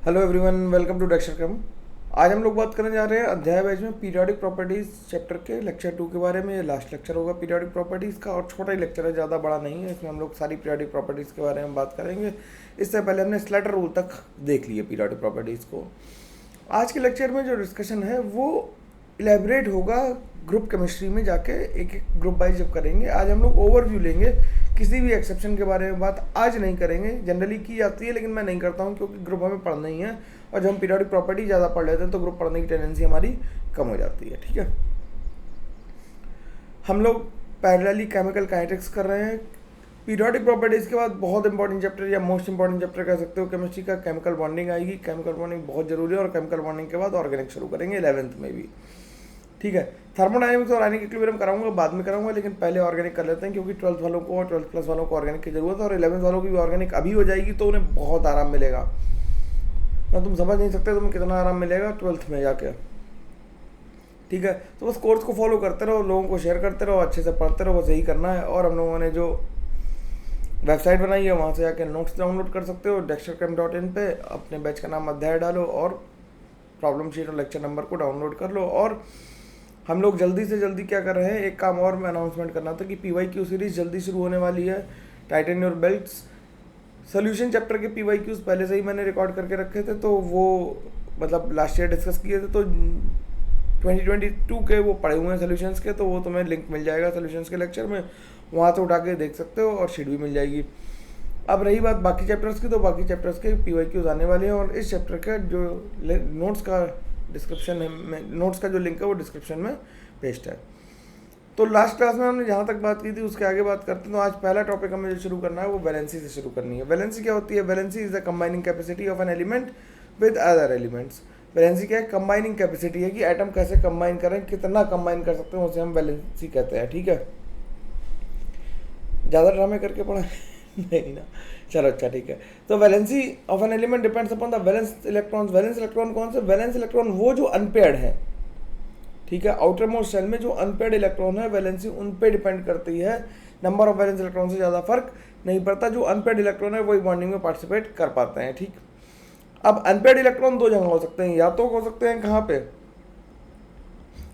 Hello everyone, welcome to डेक्स्टरक्रम। आज हम लोग बात करने जा रहे हैं अध्याय वाइज में पीरियोडिक प्रॉपर्टीज चैप्टर के लेक्चर 2 के बारे में। ये लास्ट लेक्चर होगा पीरियोडिक प्रॉपर्टीज का और छोटा ही लेक्चर है, ज़्यादा बड़ा नहीं है। इसमें हम लोग सारी पीरियोडिक प्रॉपर्टीज़ के बारे में बात करेंगे। इससे पहले हमने स्लेटर रूल तक देख लिए पीरियोडिक प्रॉपर्टीज़ को। आज के लेक्चर में जो डिस्कशन है वो इलेबरेट होगा ग्रुप केमिस्ट्री में जाके, एक एक ग्रुप वाइज जब करेंगे। आज हम लोग ओवरव्यू लेंगे, किसी भी एक्सेप्शन के बारे में बात आज नहीं करेंगे। जनरली की जाती है लेकिन मैं नहीं करता हूँ क्योंकि ग्रुप हमें पढ़ना ही है, और जब हम पीरियोडिक प्रॉपर्टी ज़्यादा पढ़ लेते हैं तो ग्रुप पढ़ने की टेंडेंसी हमारी कम हो जाती है। ठीक है, हम लोग पैरेलली केमिकल काइनेटिक्स कर रहे हैं। पीरियोडिक प्रॉपर्टीज़ के बाद बहुत इंपॉर्टेंट चैप्टर या मोस्ट इंपॉर्टेंट चैप्टर कह सकते हो केमिस्ट्री का, केमिकल बॉन्डिंग आएगी। केमिकल बॉन्डिंग बहुत जरूरी है और केमिकल बॉन्डिंग के बाद ऑर्गेनिक शुरू करेंगे 11th में भी। ठीक है, थर्मोडायनेमिक्स और आयनिक इक्विलिब्रियम कराऊंगा, बाद में कराऊंगा, लेकिन पहले ऑर्गेनिक कर लेते हैं क्योंकि 12th वालों को और 12th प्लस वालों को ऑर्गेनिक की जरूरत है और 11th वालों की भी ऑर्गेनिक अभी हो जाएगी तो उन्हें बहुत आराम मिलेगा। तो तुम समझ नहीं सकते तुम्हें कितना आराम मिलेगा 12th में जाके। ठीक है, तो बस कोर्स को फॉलो करते रहो, लोगों को शेयर करते रहो, अच्छे से पढ़ते रहो, बस यही करना है। और हम लोगों ने जो वेबसाइट बनाई है वहाँ से जाके नोट्स डाउनलोड कर सकते हो dextercam.in पे। अपने बैच का नाम अध्याय डालो और प्रॉब्लम शीट और लेक्चर नंबर को डाउनलोड कर लो। और हम लोग जल्दी से जल्दी क्या कर रहे हैं, एक काम और मैं अनाउंसमेंट करना था कि PYQ सीरीज जल्दी शुरू होने वाली है। Titan your belts solution chapter के PYQs पहले से ही मैंने रिकॉर्ड करके रखे थे, तो वो मतलब लास्ट ईयर डिस्कस किए थे, तो 2022 के वो पढ़े हुए हैं सोल्यूशंस के, तो वो तुम्हें लिंक मिल जाएगा सोल्यूशंस के लेक्चर में, वहाँ से उठा के देख सकते हो और शीट भी मिल जाएगी। अब रही बात बाकी चैप्टर्स की, तो बाकी चैप्टर्स के PYQs आने वाले हैं और इस चैप्टर का जो नोट्स का डिस्क्रिप्शन है, नोट्स का जो लिंक है वो डिस्क्रिप्शन में पेस्ट है। तो लास्ट क्लास में हमने जहाँ तक बात की थी उसके आगे बात करते हैं। तो आज पहला टॉपिक हमें जो शुरू करना है वो वैलेंसी से शुरू करनी है। वैलेंसी क्या होती है? Valency is the combining capacity of an element with other elements. Valency क्या है? कंबाइनिंग कैपेसिटी है कि एटम कैसे कंबाइन करें, कितना कंबाइन कर सकते हैं, उसे हम वैलेंसी कहते हैं। ठीक है, ज़्यादा ड्रामे करके पढ़ा नहीं ना, चलो अच्छा ठीक है। तो valency of an element depends upon the valence electrons. Valence electron कौन से? वैलेंस इलेक्ट्रॉन वो जो अनपेयर्ड है। ठीक है, आउटर मोस्ट शेल में जो अनपेयर्ड इलेक्ट्रॉन है वैलेंसी उन पे डिपेंड करती है। नंबर ऑफ वैलेंस इलेक्ट्रॉन से ज़्यादा फर्क नहीं पड़ता। जो अनपेयर्ड इलेक्ट्रॉन है वही बॉन्डिंग में पार्टिसिपेट कर पाते हैं। ठीक, अब अनपेयर्ड इलेक्ट्रॉन दो जगह हो सकते हैं, या तो हो सकते हैं कहाँ पे,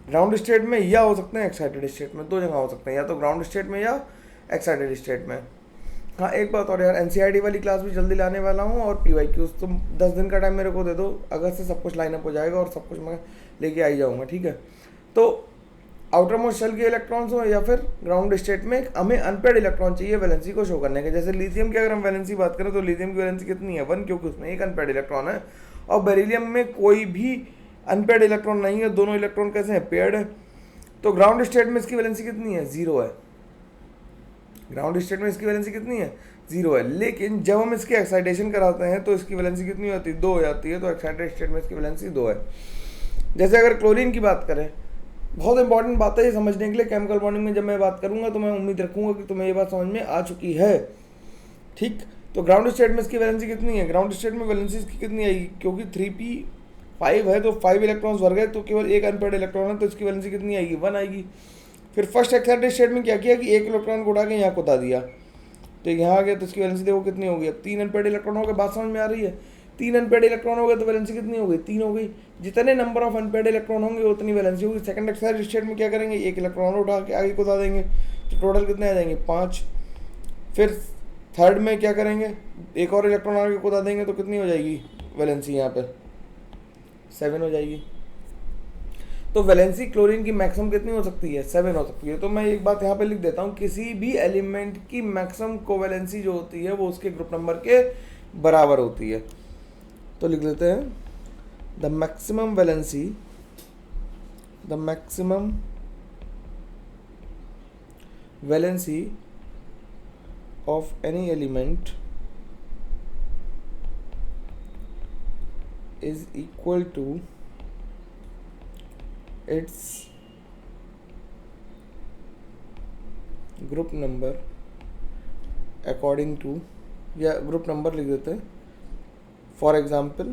ग्राउंड स्टेट में, या हो सकते हैं एक्साइटेड स्टेट में। दो जगह हो सकते हैं, या तो ग्राउंड स्टेट में या एक्साइटेड स्टेट में। हाँ, एक बात और यार, NCERT वाली क्लास भी जल्दी लाने वाला हूँ और PYQs तुम 10 दिन का टाइम मेरे को दे दो, अगस्त से सब कुछ लाइनअप हो जाएगा और सब कुछ मैं लेके आ ही जाऊँगा। ठीक है, तो आउटर मोस्ट शेल के इलेक्ट्रॉन्स हो या फिर ग्राउंड स्टेट में हमें अनपेयर्ड इलेक्ट्रॉन चाहिए वैलेंसी को शो करने के। जैसे लिथियम की अगर हम वैलेंसी बात करें तो लिथियम की वैलेंसी कितनी है? 1, क्योंकि उसमें एक अनपेयर्ड इलेक्ट्रॉन है। और बेरिलियम में कोई भी अनपेयर्ड इलेक्ट्रॉन नहीं है, दोनों इलेक्ट्रॉन कैसे हैं? पेयर्ड है। तो ग्राउंड स्टेट में इसकी वैलेंसी कितनी है? 0 है। ग्राउंड स्टेट में इसकी वैलेंसी कितनी है? 0 है। लेकिन जब हम इसकी एक्साइटेशन कराते हैं तो इसकी वैलेंसी कितनी होती है? 2 हो जाती है। तो एक्साइटेड स्टेट में इसकी वैलेंसी 2 है। जैसे अगर क्लोरीन की बात करें, बहुत इंपॉर्टेंट बात है ये समझने के लिए। केमिकल बॉन्डिंग में जब मैं बात करूंगा तो मैं उम्मीद रखूंगा कि तुम्हें ये बात समझ में आ चुकी है। ठीक, तो ग्राउंड स्टेट में इसकी वैलेंसी कितनी है? ग्राउंड स्टेट में वैलेंसी इसकी कितनी आएगी? क्योंकि 3p5 है तो 5 इलेक्ट्रॉन्स भर गए, तो केवल एक अनपेयर्ड इलेक्ट्रॉन है, तो इसकी वैलेंसी कितनी आएगी? 1 आएगी। फिर फर्स्ट एक्साइटेड स्टेट में क्या किया कि एक इलेक्ट्रॉन को उठा के यहाँ कुदा दिया, तो यहाँ आ गया, तो इसकी वैलेंसी देखो कितनी होगी? अब 3 अनपेयर्ड इलेक्ट्रॉन हो गए। बात समझ में आ रही है? 3 अनपेयर्ड इलेक्ट्रॉन हो गए तो वैलेंसी कितनी हो गई? 3 हो गई। जितने नंबर ऑफ अनपेयर्ड इलेक्ट्रॉन होंगे उतनी वैलेंसी होगी। सेकंड एक्साइटेड स्टेट में क्या करेंगे? एक इलेक्ट्रॉन उठा के आगे कुदा देंगे, तो टोटल कितने आ जाएंगे? 5। फिर थर्ड में क्या करेंगे? एक और इलेक्ट्रॉन आगे कुदा देंगे, तो कितनी हो जाएगी वैलेंसी? यहाँ पे 7 हो जाएगी। तो वैलेंसी क्लोरीन की मैक्सिमम कितनी हो सकती है? 7 हो सकती है। तो मैं एक बात यहाँ पे लिख देता हूँ, किसी भी एलिमेंट की मैक्सिमम कोवैलेंसी जो होती है वो उसके ग्रुप नंबर के बराबर होती है। तो लिख लेते हैं the maximum valency of any element is equal to its group number according to, या ग्रुप नंबर लिख देते हैं फॉर एग्जाम्पल।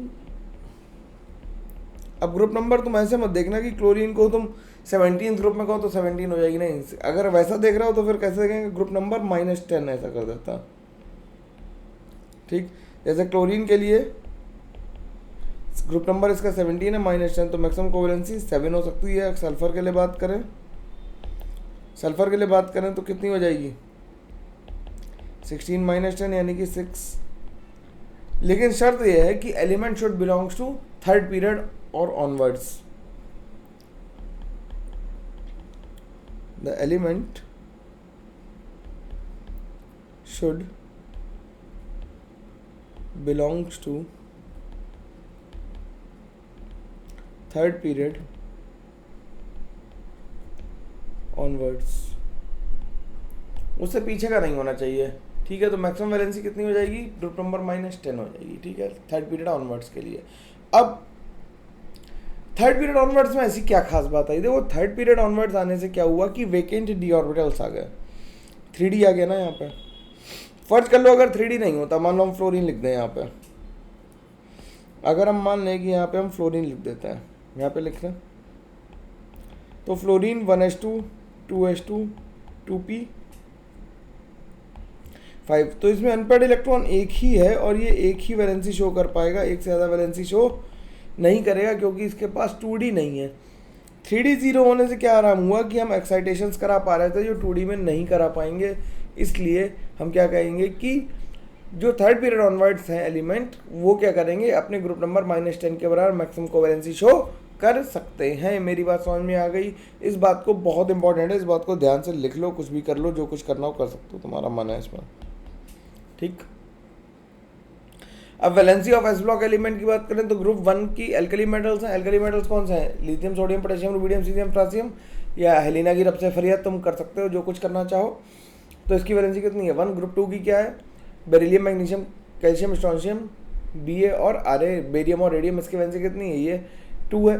अब ग्रुप नंबर तुम ऐसे मत देखना कि क्लोरीन को तुम 17 ग्रुप में कहो तो 17 हो जाएगी, नहीं। अगर वैसा देख रहा हो तो फिर कैसे देखेंगे? ग्रुप नंबर -10 ऐसा कर देता। ठीक, जैसे क्लोरीन के लिए ग्रुप नंबर इसका 17 है, -10, तो मैक्सिमम कोवेलेंसी 7 हो सकती है। सल्फर के लिए बात करें, सल्फर के लिए बात करें तो कितनी हो जाएगी, 16 - 10 यानी कि 6। लेकिन शर्त यह है कि element should belongs to third period और onwards. The element should belongs to third period onwards, उससे पीछे का नहीं होना चाहिए। ठीक है, तो मैक्सिमम वैलेंसी कितनी हो जाएगी, ग्रुप नंबर -10 हो जाएगी। ठीक है, थर्ड पीरियड ऑनवर्ड्स के लिए। अब थर्ड पीरियड ऑनवर्ड्स में ऐसी क्या खास बात आई, देखो थर्ड पीरियड ऑनवर्ड्स आने से क्या हुआ कि वेकेंट डी ऑर्बिटल्स आ गए, 3D आ गया ना यहाँ पे। फर्ज कर लो अगर 3D नहीं होता, मान लो हम फ्लोरीन लिख दें यहाँ पे, अगर हम मान लें कि यहाँ पे हम फ्लोरीन लिख देते हैं, यहाँ पे लिख लें तो फ्लोरीन 1s2 2s2 2p5, तो इसमें अनपेयर्ड इलेक्ट्रॉन एक ही है और ये एक ही वैलेंसी शो कर पाएगा, एक से ज़्यादा वैलेंसी शो नहीं करेगा क्योंकि इसके पास 2D नहीं है। 3D 0 होने से क्या आराम हुआ कि हम एक्साइटेशंस करा पा रहे थे जो 2D में नहीं करा पाएंगे, इसलिए हम क्या कहेंगे कि जो थर्ड पीरियड ऑनवर्ड्स हैं एलिमेंट, वो क्या करेंगे, अपने ग्रुप नंबर -10 के बराबर मैक्सिमम कोवेलेंसी शो कर सकते हैं। मेरी बात समझ में आ गई, इस बात को बहुत इंपॉर्टेंट है, इस बात को ध्यान से लिख लो, कुछ भी कर लो, जो कुछ करना हो कर सकते हो, तुम्हारा मन है इसमें। ठीक, अब valency of S block element की बात करें तो ग्रुप 1 की एल्कली मेटल्स हैं। एल्कली मेटल्स कौन से हैं, lithium, sodium, potassium, rubidium, caesium, potassium या हेलिना की रब से फरियाद, तुम कर सकते हो जो कुछ करना चाहो। तो इसकी वैलेंसी कितनी है, 1। ग्रुप 2 की क्या है, beryllium, magnesium, calcium, strontium, Ba और Ra, बेरियम और रेडियम, इसकी वैलेंसी कितनी है, ये 2 है।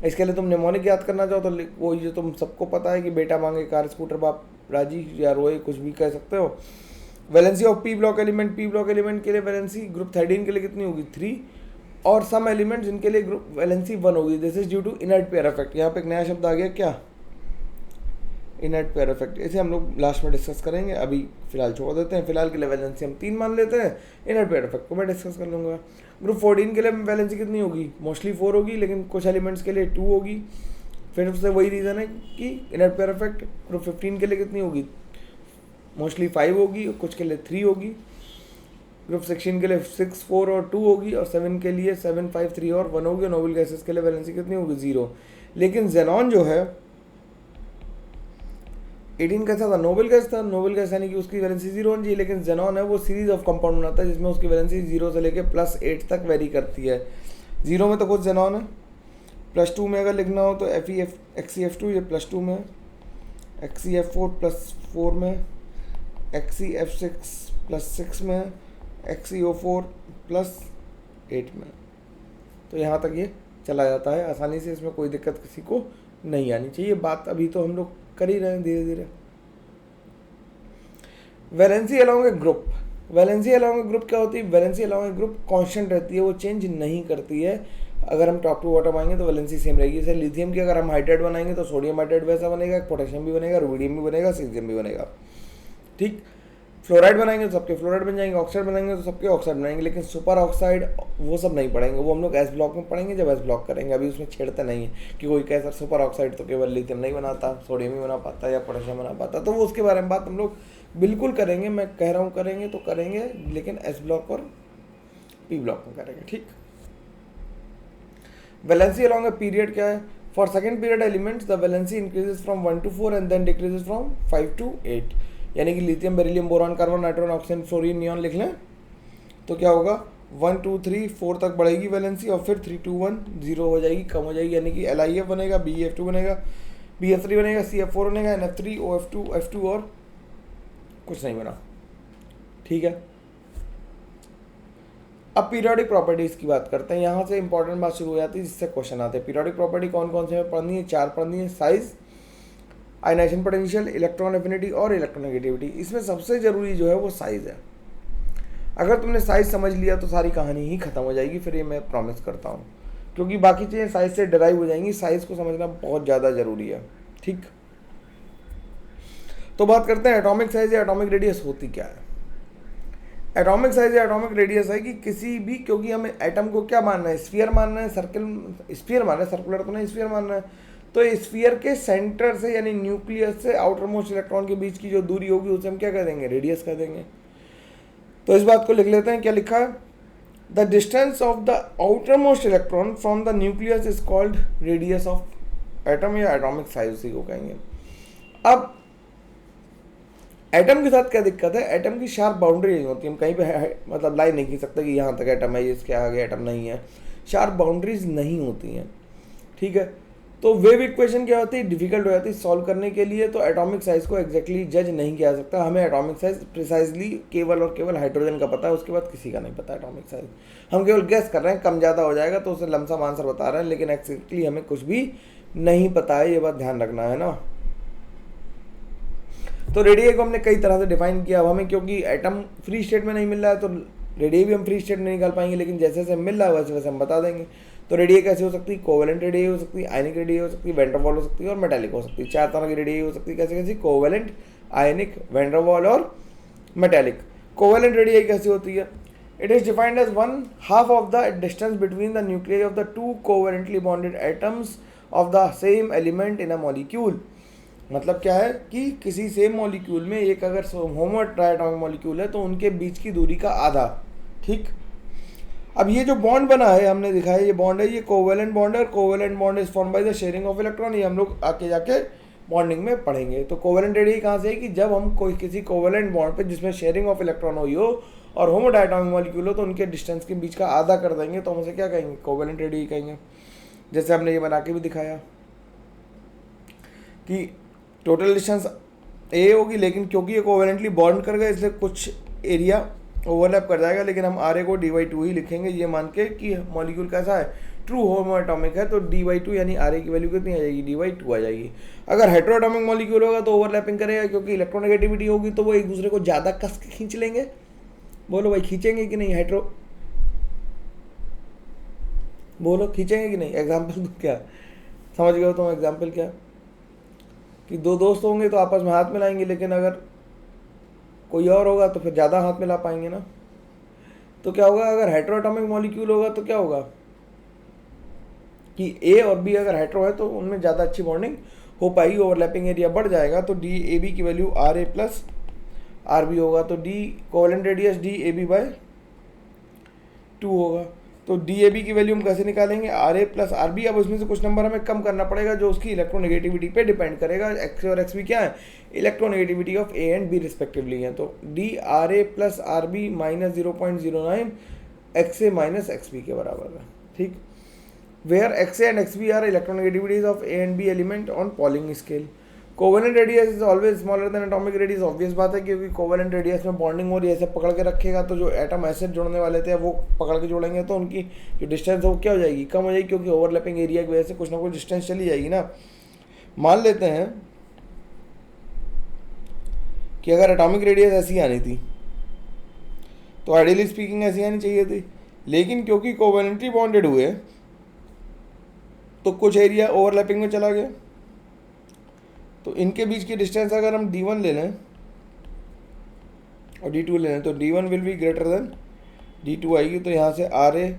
इसके लिए तुम निमोनिक याद करना चाहो तो वो जो तुम सबको पता है कि बेटा मांगे कार स्कूटर बाप राजी या रोए, कुछ भी कह सकते हो। Valency of P block element, P block element के लिए वैलेंसी ग्रुप 13 के लिए कितनी होगी, 3, और सम एलिमेंट जिनके लिए ग्रुप वैलेंसी 1 होगी। This is due to inert pair effect. यहाँ पे एक नया शब्द आ गया क्या, इनर्ट पेयर इफेक्ट, इसे हम लोग लास्ट में डिस्कस करेंगे, अभी फिलहाल छोड़ देते हैं। फिलहाल के लिए वैलेंसी हम 3 मान लेते हैं, इनर्ट पेयर इफेक्ट को मैं डिस्कस कर लूँगा। ग्रुप 14 के लिए वैलेंसी कितनी होगी, मोस्टली 4 होगी, लेकिन कुछ एलिमेंट्स के लिए 2 होगी। फिर उससे वही रीज़न है कि इनर्ट पेयर इफेक्ट। ग्रुप 15 के लिए कितनी होगी, मोस्टली 5 होगी, कुछ के लिए 3 होगी। ग्रुप 16 के लिए 6, 4 और 2 होगी, और 7 के लिए 7, 5, 3 और 1 होगी। नोबल गैसेस के लिए वैलेंसी कितनी होगी, 0। लेकिन जेनॉन जो है 18 कैसा था, नोबल गैस था, नोबल गैस यानी कि उसकी वैलेंसी 0 होनी चाहिए, लेकिन जेनॉन है वो सीरीज ऑफ कंपाउंड बनाता है जिसमें उसकी वैलेंसी 0 से लेकर +8 तक वेरी करती है। 0 में तो खुद जेनॉन है, +2 में अगर लिखना हो तो XeF2 ये +2 में, XeF4 +4 में, XeF6 +6 में, XeO4 +8 में। तो यहाँ तक ये चला जाता है आसानी से, इसमें कोई दिक्कत किसी को नहीं आनी चाहिए। बात अभी तो हम लोग कर ही रहे हैं धीरे धीरे। वैलेंसी अलोंग ए ग्रुप, वैलेंसी अलोंग ए ग्रुप क्या होती है, वैलेंसी अलोंग ए ग्रुप कांस्टेंट रहती है, वो चेंज नहीं करती है। अगर हम टॉप टू बॉटम आएंगे तो वैलेंसी सेम रहेगी। जैसे लिथियम की अगर हम हाइड्राइड बनाएंगे तो सोडियम हाइड्राइड वैसा बनेगा, पोटेशियम भी बनेगा, रुबिडियम भी बनेगा, सीजियम भी बनेगा। ठीक, फ्लोराइड बनाएंगे तो सबके फ्लोराइड बन जाएंगे, ऑक्साइड बनाएंगे तो सबके ऑक्साइड बनाएंगे, लेकिन सुपर ऑक्साइड वो सब नहीं पढ़ेंगे, वो हम लोग एस ब्लॉक में पढ़ेंगे जब एस ब्लॉक करेंगे। अभी उसमें छेड़ते नहीं है कि कोई कैसा सुपर ऑक्साइड तो केवल लिथियम नहीं बनाता, सोडियम ही बना पाता या पोटेशियम बना पाता, तो वो उसके बारे में बात हम लोग बिल्कुल करेंगे। मैं कह रहा हूँ करेंगे तो करेंगे, लेकिन एस ब्लॉक और पी ब्लॉक में करेंगे। ठीक, वैलेंसी अलॉन्ग ए पीरियड क्या है, for second period elements the valency increases from 1 to 4 and then decreases from 5 to 8। यानी कि lithium, beryllium, boron, carbon, nitrogen, oxygen, fluorine, neon लिख लें तो क्या होगा, 1, 2, 3, 4 तक बढ़ेगी वैलेंसी, और फिर 3, 2, 1 0 हो जाएगी, कम हो जाएगी। यानी कि LiF बनेगा, BeF2 बनेगा, BF3 बनेगा, CF4 बनेगा, NF3, OF2, F2 और कुछ नहीं बना। ठीक है, अब पीरियोडिक प्रॉपर्टीज की बात करते हैं। यहाँ से इंपॉर्टेंट बात शुरू हो जाती है जिससे क्वेश्चन आते हैं। पीरियोडिक प्रॉपर्टी कौन कौन से हमें पढ़नी है, 4 पढ़नी है, size, ionization potential, electron affinity और इलेक्ट्रोनेगेटिविटी। इसमें सबसे जरूरी जो है वो साइज है। अगर तुमने साइज समझ लिया तो सारी कहानी ही खत्म हो जाएगी, फिर ये मैं प्रॉमिस करता हूँ, क्योंकि बाकी चीज़ें साइज से डिराइव हो जाएंगी। साइज को समझना बहुत ज़्यादा जरूरी है। ठीक, तो बात करते हैं एटॉमिक साइज या एटॉमिक रेडियस होती क्या है। एटॉमिक साइज या एटॉमिक रेडियस है कि किसी भी, क्योंकि हमें एटम को क्या मानना है, स्फीयर मानना है, सर्कल स्फीयर मानना है, सर्कुलर तो नहीं स्फीयर मानना है, तो स्फीयर के सेंटर से यानी न्यूक्लियस से आउटर मोस्ट इलेक्ट्रॉन के बीच की जो दूरी होगी उसे हम क्या कह देंगे, रेडियस कह देंगे। तो इस बात को लिख लेते हैं, क्या लिखा है, the distance of the outer most electron from the nucleus is called radius of atom या एटॉमिक साइज, उसी को कहेंगे। अब एटम के साथ क्या दिक्कत है, एटम की शार्प बाउंड्री नहीं होती, हम कहीं पे मतलब लाइन नहीं खींच सकते कि यहाँ तक एटम है, इसके आगे एटम नहीं है, शार्प बाउंड्रीज नहीं होती हैं, ठीक है। तो वेव इक्वेशन क्या होती है, डिफिकल्ट हो जाती है सॉल्व करने के लिए, तो एटॉमिक साइज को एग्जैक्टली जज नहीं किया जा सकता। हमें एटॉमिक साइज प्रिसाइजली केवल और केवल हाइड्रोजन का पता है, उसके बाद किसी का नहीं पता एटॉमिक साइज। हम केवल गेस कर रहे हैं कम ज़्यादा हो जाएगा तो उसे लमसम आंसर बता रहे हैं, लेकिन एक्जैक्टली हमें कुछ भी नहीं पता है, ये बात ध्यान रखना है ना। तो रेडियस को हमने कई तरह से डिफाइन किया। अब हमें क्योंकि एटम फ्री स्टेट में नहीं मिल रहा है तो रेडियस भी हम फ्री स्टेट में नहीं निकाल पाएंगे, लेकिन जैसे जैसे मिल रहा है वैसे वैसे हम बता देंगे। तो रेडियस कैसे हो सकती है, कोवेलेंट रेडियस हो सकती है, आयनिक रेडियस हो सकती है, वैन डर वाल हो सकती है और मेटालिक हो सकती है। चार तरह की रेडियस हो सकती है, कैसे कैसी, कोवेलेंट, आयनिक, वैन डर वाल और मेटालिक। कोवेलेंट रेडियस कैसी होती है, it is defined as 1/2 of the distance between the nucleus of the two covalently bonded atoms of the same element in a molecule. मतलब क्या है कि किसी सेम मॉलिक्यूल में एक अगर होमो ट्राइएटॉमिक मॉलिक्यूल है तो उनके बीच की दूरी का आधा, ठीक। अब ये जो बॉन्ड बना है हमने दिखाया, ये बॉन्ड है, ये कोवेलेंट बॉन्ड है, और covalent bond is form by the sharing of electron. ये हम लोग आके जाके बॉन्डिंग में पढ़ेंगे। तो कोवेलेंट रेडियस कहाँ से है कि जब हम कोई किसी कोवेलेंट बॉन्ड पे जिसमें शेयरिंग ऑफ इलेक्ट्रॉन हुई हो और होमो डायटॉमिक मॉलिक्यूल हो तो उनके डिस्टेंस के बीच का आधा कर देंगे तो हम उसे क्या कहेंगे, कोवेलेंट रेडियस कहेंगे। जैसे हमने ये बना के भी दिखाया कि टोटल डिस्टेंस ए होगी, लेकिन क्योंकि ये कोवेलेंटली बॉन्ड कर गए इसलिए कुछ एरिया ओवरलैप कर जाएगा, लेकिन हम आर ए को dy2 ही लिखेंगे, ये मान के कि मॉलिक्यूल कैसा है, ट्रू होमो एटॉमिक है। तो dy2 यानी आर ए की वैल्यू कितनी आ जाएगी, dy2 आ जाएगी। अगर हेटेरोएटॉमिक मॉलिक्यूल होगा तो ओवरलैपिंग करेगा, क्योंकि इलेक्ट्रोनेगेटिविटी होगी तो वो एक दूसरे को ज़्यादा कस के खींच लेंगे। बोलो भाई, खींचेंगे कि नहीं, हेटेरो बोलो खींचेंगे कि नहीं। एग्जाम्पल क्या, समझ गए हो तुम एग्जाम्पल क्या, कि दो दोस्त होंगे तो आपस में हाथ मिलाएंगे, लेकिन अगर कोई और होगा तो फिर ज़्यादा हाथ मिला पाएंगे ना। तो क्या होगा, अगर हेटेरोएटॉमिक मॉलिक्यूल होगा तो क्या होगा कि ए और बी अगर हेटेरो है तो उनमें ज़्यादा अच्छी बॉन्डिंग हो पाएगी, ओवरलैपिंग एरिया बढ़ जाएगा। तो डी ए बी की value R A plus are B होगा, तो D covalent radius D A B by 2 होगा। तो डी ए बी की वैल्यू हम कैसे निकालेंगे, R A plus are B. अब उसमें से कुछ नंबर हमें कम करना पड़ेगा जो उसकी इलेक्ट्रोनेगेटिविटी पे डिपेंड करेगा। एक्स और एक्स बी क्या है, electronegativity of A and B respectively है। तो d r A plus are B minus 0.09 X A minus X B के बराबर है, ठीक। Where X A and X B are electronegativities of A and B element on Pauling scale. Covalent radius is always smaller than atomic radius, obvious बात है, क्योंकि covalent radius में bonding हो रही है, ऐसे पकड़ के रखेगा तो जो एटम ऐसे जोड़ने वाले थे वो पकड़ के जोड़ेंगे तो उनकी जो डिस्टेंस है वो क्या हो जाएगी, कम हो जाएगी, क्योंकि ओवरलैपिंग एरिया की वजह से कुछ ना कुछ डिस्टेंस चली जाएगी ना। मान लेते हैं कि अगर एटॉमिक रेडियस ऐसी आनी थी तो आइडियली स्पीकिंग ऐसी आनी चाहिए थी, लेकिन क्योंकि कोवेलेंटली बॉन्डेड हुए तो कुछ एरिया ओवरलैपिंग में चला गया। तो इनके बीच की डिस्टेंस अगर हम d1 ले लें और d2 ले लें तो d1 will be greater than d2 आएगी। तो यहाँ से आर ए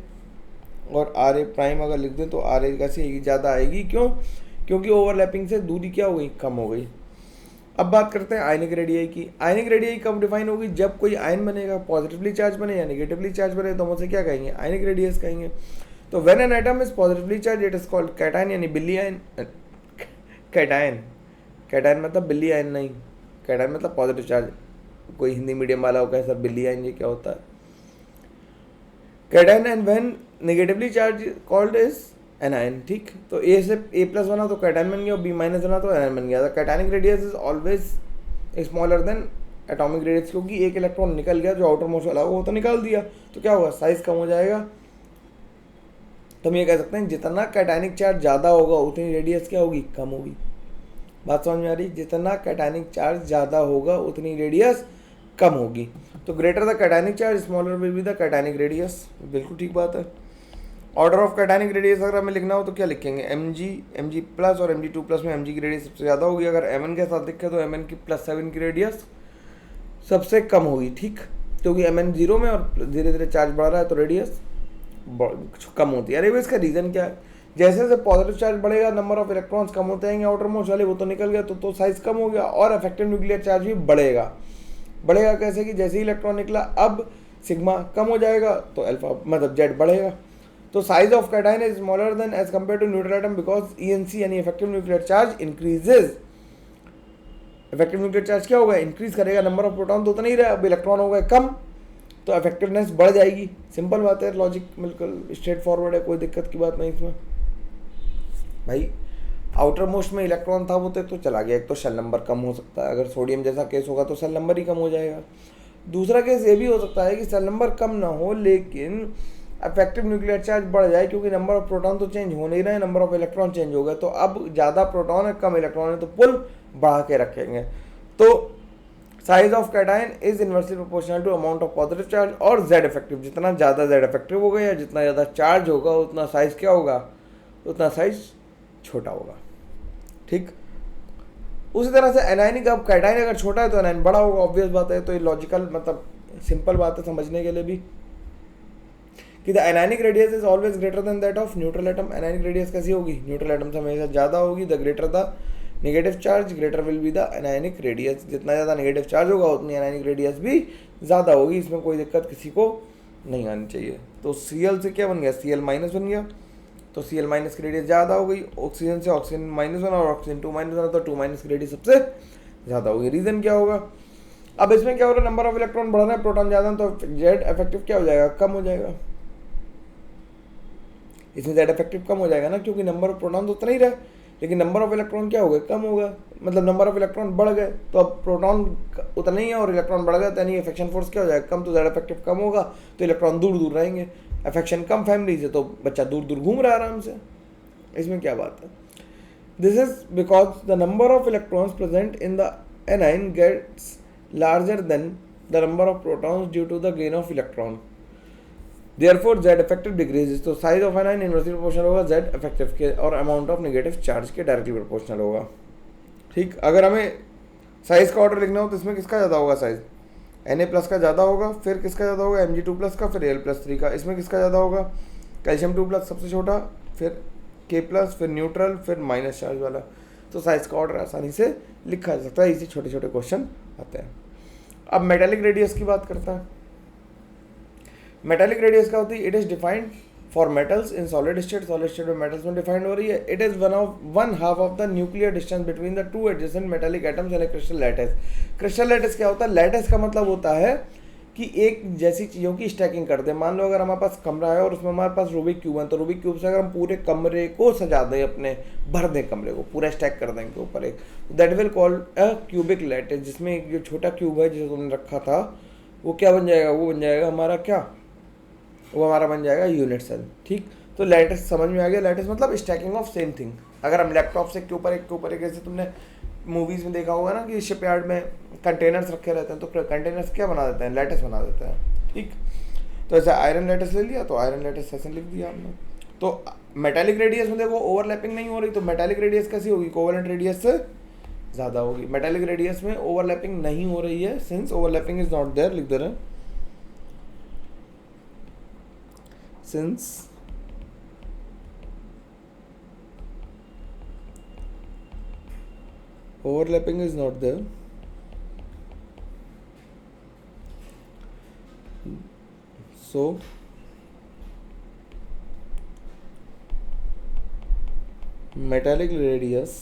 और आर ए प्राइम अगर लिख दें तो आर ए कैसी आएगी, ज़्यादा आएगी। क्यों, क्योंकि ओवरलैपिंग से दूरी क्या हो गई, कम हो गई। अब बात करते हैं आयनिक रेडियस की। आयनिक रेडियस कब डिफाइन होगी, जब कोई आयन बनेगा, पॉजिटिवली चार्ज बने या नेगेटिवली चार्ज बने, तो हम उसे क्या कहेंगे, आयनिक रेडियस कहेंगे। तो when an atom is positively charge it is called cation, यानी बिल्ली आयन। कैटायन, कैटायन मतलब बिल्ली आयन नहीं, कैटायन मतलब पॉजिटिव चार्ज। कोई हिंदी मीडियम वाला होगा सर बिल्ली आयन ये क्या होता है, cation. And when negatively charge called is anion, ठीक। तो ए से ए प्लस बना तो कैटायन बन गया, और बी माइनस बना तो एनायन बन गया। तो cationic radius is always smaller than atomic radius, क्योंकि एक इलेक्ट्रॉन निकल गया, जो आउटर मोस्ट वाला वो तो निकाल दिया, तो क्या होगा, साइज कम हो जाएगा। तो हम ये कह सकते हैं जितना कैटायनिक चार्ज ज़्यादा होगा उतनी रेडियस क्या होगी, कम होगी। बात समझ में आ रही, जितना कैटायनिक चार्ज ज़्यादा होगा उतनी रेडियस कम होगी। तो greater the cationic charge smaller will be the cationic radius, बिल्कुल ठीक बात है। ऑर्डर ऑफ कैटायनिक रेडियस अगर हमें लिखना हो तो क्या लिखेंगे, mg प्लस और mg2 प्लस में mg की रेडियस सबसे ज़्यादा होगी। अगर mn के साथ लिखे तो mn की +7 की रेडियस सबसे कम होगी, ठीक। क्योंकि Mn जीरो में और धीरे धीरे चार्ज बढ़ रहा है तो रेडियस कम होती है। अरे इसका रीज़न क्या है, जैसे जैसे पॉजिटिव चार्ज बढ़ेगा नंबर ऑफ इलेक्ट्रॉन्स कम होते हैं आउटर मोस्ट वाले, वो तो निकल गया तो साइज कम हो गया, और इफेक्टिव न्यूक्लियर चार्ज भी बढ़ेगा। बढ़ेगा कैसे कि जैसे ही इलेक्ट्रॉन निकला अब सिग्मा कम हो जाएगा तो अल्फा मतलब जेड बढ़ेगा। तो size of cation is smaller than as compare to neutral atom because ENC यानी effective nuclear charge increases. Effective nuclear charge क्या होगा, इंक्रीज करेगा, नंबर ऑफ प्रोटॉन तो उतना ही रहा, अब इलेक्ट्रॉन हो गए कम तो इफेक्टिवनेस बढ़ जाएगी। सिंपल बात है, लॉजिक बिल्कुल स्ट्रेट फॉरवर्ड है, कोई दिक्कत की बात नहीं इसमें। भाई आउटर मोस्ट में इलेक्ट्रॉन था वो तो चला गया, एक तो शेल नंबर कम हो सकता है, अगर सोडियम जैसा केस होगा तो सेल नंबर ही कम हो जाएगा। दूसरा केस ये भी हो सकता है कि सेल नंबर कम ना हो लेकिन इफेक्टिव न्यूक्लियर चार्ज बढ़ जाए, क्योंकि नंबर ऑफ प्रोटॉन तो चेंज हो नहीं रहे, नंबर ऑफ इलेक्ट्रॉन चेंज हो गए, तो अब ज़्यादा प्रोटॉन है कम इलेक्ट्रॉन है तो पुल बढ़ा के रखेंगे। तो size of cation is inversely proportional to amount of positive charge और जेड इफेक्टिव। जितना ज़्यादा जेड इफेक्टिव होगा या जितना ज़्यादा चार्ज होगा उतना साइज क्या होगा, उतना साइज छोटा होगा। ठीक, उसी तरह से एनायनिक, अब कैटायन अगर छोटा है तो एनायन बड़ा होगा, ऑब्वियस बात है। तो ये लॉजिकल मतलब सिंपल बात है समझने के लिए भी कि the anionic radius is always greater than that of neutral atom. Anionic radius कैसी होगी, न्यूट्रल एटम से हमेशा ज़्यादा होगी। The greater the negative charge greater will be the anionic radius. जितना ज़्यादा नेगेटिव चार्ज होगा उतनी एनायनिक रेडियस भी ज़्यादा होगी, इसमें कोई दिक्कत किसी को नहीं आनी चाहिए। तो Cl से क्या बन गया, Cl माइनस बन गया, तो Cl माइनस की रेडियस ज़्यादा हो गई। ऑक्सीजन से ऑक्सीजन -1 और ऑक्सीजन 2 तो 2 माइनस की रेडियस सबसे ज़्यादा होगी। रीज़न क्या होगा, अब इसमें क्या हो रहा है, नंबर ऑफ इलेक्ट्रॉन बढ़ रहा है, प्रोटॉन ज़्यादा, तो जेड इफेक्टिव क्या हो जाएगा, कम हो जाएगा। इसमें जेड इफेक्टिव कम हो जाएगा ना, क्योंकि नंबर ऑफ प्रोटॉन तो उतना ही रहा, लेकिन नंबर ऑफ इलेक्ट्रॉन क्या हो गए, कम होगा, मतलब नंबर ऑफ इलेक्ट्रॉन बढ़ गए, तो अब प्रोटॉन उतना ही है और इलेक्ट्रॉन बढ़ गया, तो यानी इफेक्शन फोर्स क्या हो जाएगा, कम, तो जेड इफेक्टिव कम होगा तो इलेक्ट्रॉन दूर दूर रहेंगे। इफेक्शन कम फैमिली से तो बच्चा दूर दूर घूम रहा है आराम से, इसमें क्या बात है। This is because the number of electrons present in the anion gets larger than the number of protons due to the gain of electron, Therefore Z effective decreases। तो size of anion inversely proportional होगा Z effective के और amount of negative charge के directly proportional होगा। ठीक, अगर हमें size का ऑर्डर लिखना हो तो इसमें किसका ज़्यादा होगा साइज, Na+ का ज़्यादा होगा, फिर किसका ज़्यादा होगा Mg2+ का, फिर Al+3 का। इसमें किसका ज़्यादा होगा, कैल्शियम 2+ सबसे छोटा, फिर K+, फिर न्यूट्रल, फिर माइनस चार्ज वाला। तो साइज का ऑर्डर आसानी से लिखा जा सकता है, इसी छोटे छोटे क्वेश्चन आते हैं। अब मेटेलिक रेडियस की बात करता है। मेटेलिक रेडियस क्या होती है, it is defined for metals in solid state. Solid state में मेटल्स में डिफाइंड हो रही है। It is one half of the nuclear distance between the two adjacent metallic atoms in crystal lattice. Crystal lattice क्या होता है, lattice का मतलब होता है कि एक जैसी चीज़ों की स्टैकिंग करते हैं। मान लो अगर हमारे पास कमरा है और उसमें हमारे पास रूबिक क्यूब है, तो रूबिक क्यूब से अगर हम पूरे कमरे को सजा दें, अपने भर दें कमरे को, पूरा स्टैक कर देंगे ऊपर एक, that will called a cubic lattice. जिसमें एक जो छोटा क्यूब है जिसे तुमने रखा था वो क्या बन जाएगा, वो बन जाएगा हमारा क्या, वो हमारा बन जाएगा यूनिट सेल। ठीक, तो लैटिस समझ में आ गया। लैटिस मतलब स्टैकिंग ऑफ सेम थिंग। अगर हम लैपटॉप से के ऊपर एक जैसे तुमने मूवीज़ में देखा होगा ना कि शिपयार्ड में कंटेनर्स रखे रहते हैं, तो कंटेनर्स क्या बना देते हैं, लैटिस बना देते हैं। ठीक, तो ऐसा आयरन लैटिस ले लिया, तो आयरन लैटिस ऐसे लिख दिया हमने। तो मेटालिक रेडियस में देखो ओवरलैपिंग नहीं हो रही, तो मेटालिक रेडियस कैसी होगी, कोवेलेंट रेडियस से ज़्यादा होगी। मेटालिक रेडियस में ओवरलैपिंग नहीं हो रही है, since overlapping is not there, लिख दे रहे हैं, since overlapping is not there, so metallic radius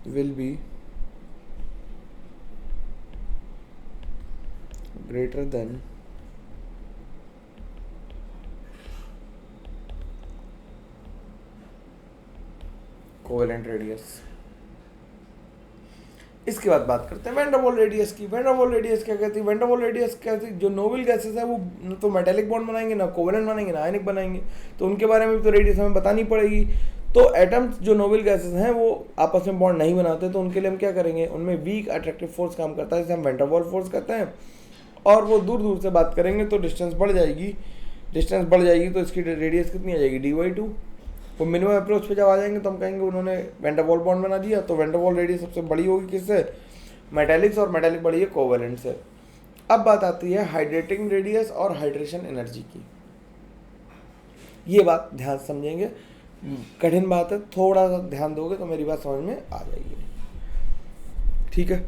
will be greater than covalent radius. इसके बाद बात करते हैं वैन डर वाल रेडियस की। वैन डर वाल रेडियस क्या कहती है, वैन डर वाल रेडियस कहती है जो नोबल गैसेस है वो न तो मेटेलिक बॉन्ड बनाएंगे, ना कोवेलेंट बनाएंगे, ना आयनिक बनाएंगे, तो उनके बारे में भी तो रेडियस हमें बतानी पड़ेगी। तो एटम्स जो नोबल गैसेस हैं वो आपस में बॉन्ड नहीं बनाते, तो उनके लिए हम क्या करेंगे, उनमें वीक अट्रैक्टिव फोर्स काम करता है, जिसे हम वैन डर वाल फोर्स कहते हैं। और वो दूर दूर से बात करेंगे तो डिस्टेंस बढ़ जाएगी, डिस्टेंस बढ़ जाएगी तो इसकी रेडियस कितनी आ जाएगी, dy2। वो मिनिमम अप्रोच पे जब आ जाएंगे तो हम कहेंगे उन्होंने वैन डर वाल बॉन्ड बना दिया, तो वैन डर वाल रेडियस सबसे बड़ी होगी किससे, मेटालिक्स, और मेटालिक बड़ी है कोवेलेंट से। अब बात आती है हाइड्रेटिंग रेडियस और हाइड्रेशन एनर्जी की। ये बात ध्यान से समझेंगे, कठिन बात है, थोड़ा सा ध्यान दोगे तो मेरी बात समझ में आ जाएगी। ठीक है,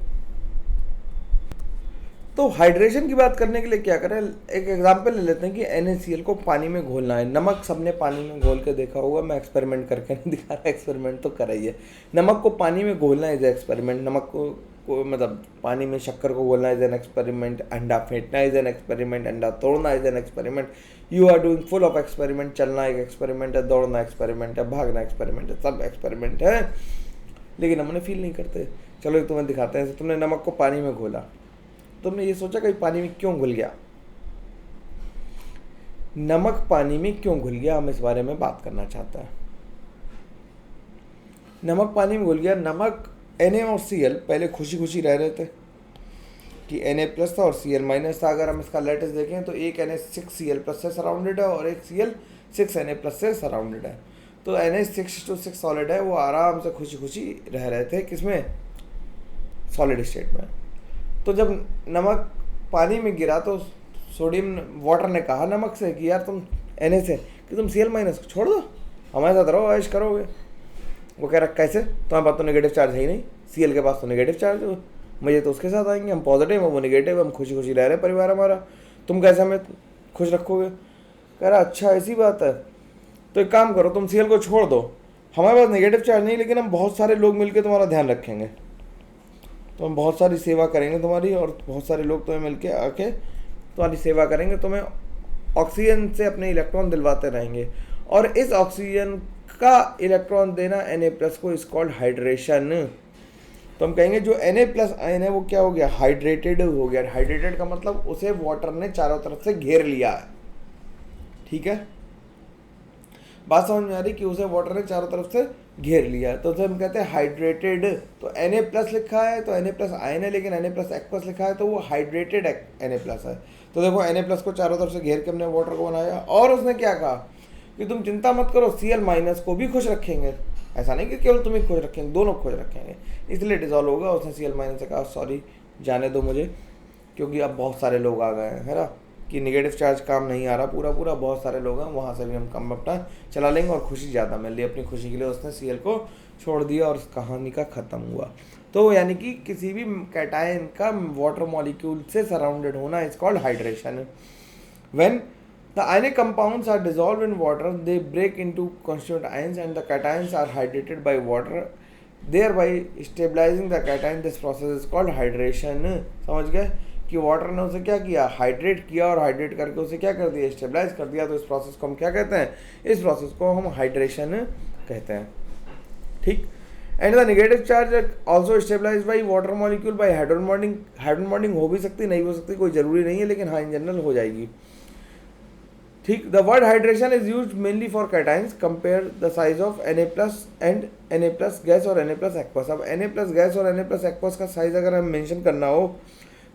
तो हाइड्रेशन की बात करने के लिए क्या करें, एक एग्जांपल ले लेते हैं कि NaCl को पानी में घोलना है। नमक सबने पानी में घोल के देखा होगा, मैं एक्सपेरिमेंट करके नहीं दिखा रहा, एक्सपेरिमेंट तो करा ही है। नमक को पानी में घोलना इज एक्सपेरिमेंट, नमक को मतलब पानी में शक्कर को घोलना इज एन एक्सपेरिमेंट, अंडा फेंटना इज एन एक्सपेरिमेंट, अंडा तोड़ना is an experiment. You are doing full of experiment, चलना एक एक्सपेरिमेंट है, दौड़ना एक्सपेरिमेंट है, भागना एक्सपेरिमेंट है, सब एक्सपेरिमेंट है, लेकिन हमने फील नहीं करते। चलो एक तुम्हें दिखाते हैं, तुमने नमक को पानी में घोला, तुमने ये सोचा कि पानी में क्यों घुल गया, नमक पानी में क्यों घुल गया, हम इस बारे में बात करना चाहते हैं। नमक पानी में घुल गया, नमक Na और Cl पहले खुशी खुशी रह रहे थे कि Na प्लस था और Cl माइनस था। अगर हम इसका लेटेस्ट देखें तो एक Na 6Cl प्लस से सराउंडेड है और एक Cl 6Na प्लस से सराउंडेड है। तो Na 6:6 सॉलिड है, वो आराम से खुशी खुशी रह रहे थे किसमें, सॉलिड स्टेट में। तो जब नमक पानी में गिरा तो सोडियम वाटर ने कहा नमक से कि यार तुम Na से कि तुम Cl माइनस को छोड़ दो, हमारे साथ रहो, ऐश करोगे। वो कह रहा कैसे, तुम्हारे पास तो नेगेटिव चार्ज है ही नहीं, Cl के पास तो नेगेटिव चार्ज हो, मुझे तो उसके साथ आएंगे, हम पॉजिटिव हैं वो नेगेटिव, हम खुशी खुशी रह रहे परिवार हमारा, तुम कैसे हमें खुश रखोगे। कह रहा अच्छा ऐसी बात है, तो एक काम करो तुम Cl को छोड़ दो, हमारे पास नेगेटिव चार्ज नहीं लेकिन हम बहुत सारे लोग मिलकर तुम्हारा ध्यान रखेंगे, तो हम बहुत सारी सेवा करेंगे तुम्हारी, और बहुत सारे लोग तुम्हें मिलके आके तुम्हारी सेवा करेंगे, तुम्हें ऑक्सीजन से अपने इलेक्ट्रॉन दिलवाते रहेंगे, और इस ऑक्सीजन का इलेक्ट्रॉन देना Na प्लस को इज कॉल्ड हाइड्रेशन। तो हम कहेंगे जो Na प्लस आयन है वो क्या हो गया, हाइड्रेटेड हो गया। हाइड्रेटेड का मतलब उसे वाटर ने चारों तरफ से घेर लिया है। ठीक है, बात समझ में आ रही कि उसे वाटर ने चारों तरफ से घेर लिया है, तो उसे हम कहते हैं हाइड्रेटेड। तो Na प्लस लिखा है तो Na प्लस आयन है, लेकिन Na प्लस एक्वस लिखा है तो वो हाइड्रेटेड Na प्लस है। तो देखो Na प्लस को चारों तरफ से घेर के हमने वाटर को बनाया, और उसने क्या कहा कि तुम चिंता मत करो, Cl माइनस को भी खुश रखेंगे, ऐसा नहीं कि केवल तुम्हें खुश रखेंगे, दोनों खुश रखेंगे, इसलिए डिजॉल्व होगा। उसने Cl माइनस से कहा सॉरी जाने दो मुझे, क्योंकि अब बहुत सारे लोग आ गए हैं, है ना, कि निगेटिव चार्ज काम नहीं आ रहा पूरा पूरा, बहुत सारे लोग हैं, वहाँ से भी हम काम अपना चला लेंगे और खुशी ज़्यादा मिल रही। अपनी खुशी के लिए उसने Cl को छोड़ दिया और कहानी का ख़त्म हुआ। तो यानी कि किसी भी कैटायन का वाटर मॉलिक्यूल से सराउंडेड होना is called hydration. When the ionic compounds are dissolved in water, they break into constituent ions and the cations are hydrated by water, thereby stabilizing the cation. This process is called hydration। समझ गए कि water ने उसे क्या किया, hydrate किया, और hydrate करके उसे क्या कर दिया, स्टेबलाइज कर दिया। तो इस प्रोसेस को हम क्या कहते हैं, इस प्रोसेस को हम हाइड्रेशन कहते हैं। ठीक, and the negative charge also stabilize by water molecule by hydrogen bonding. Hydrogen bonding हो भी सकती, नहीं हो सकती, कोई जरूरी नहीं है, लेकिन हाँ इन जनरल हो जाएगी। ठीक, the word hydration is used mainly for cations, compare the size of Na plus and Na plus gas और Na प्लस एक्वस। अब Na प्लस गैस और Na प्लस एक्वस का साइज अगर हम मेंशन करना हो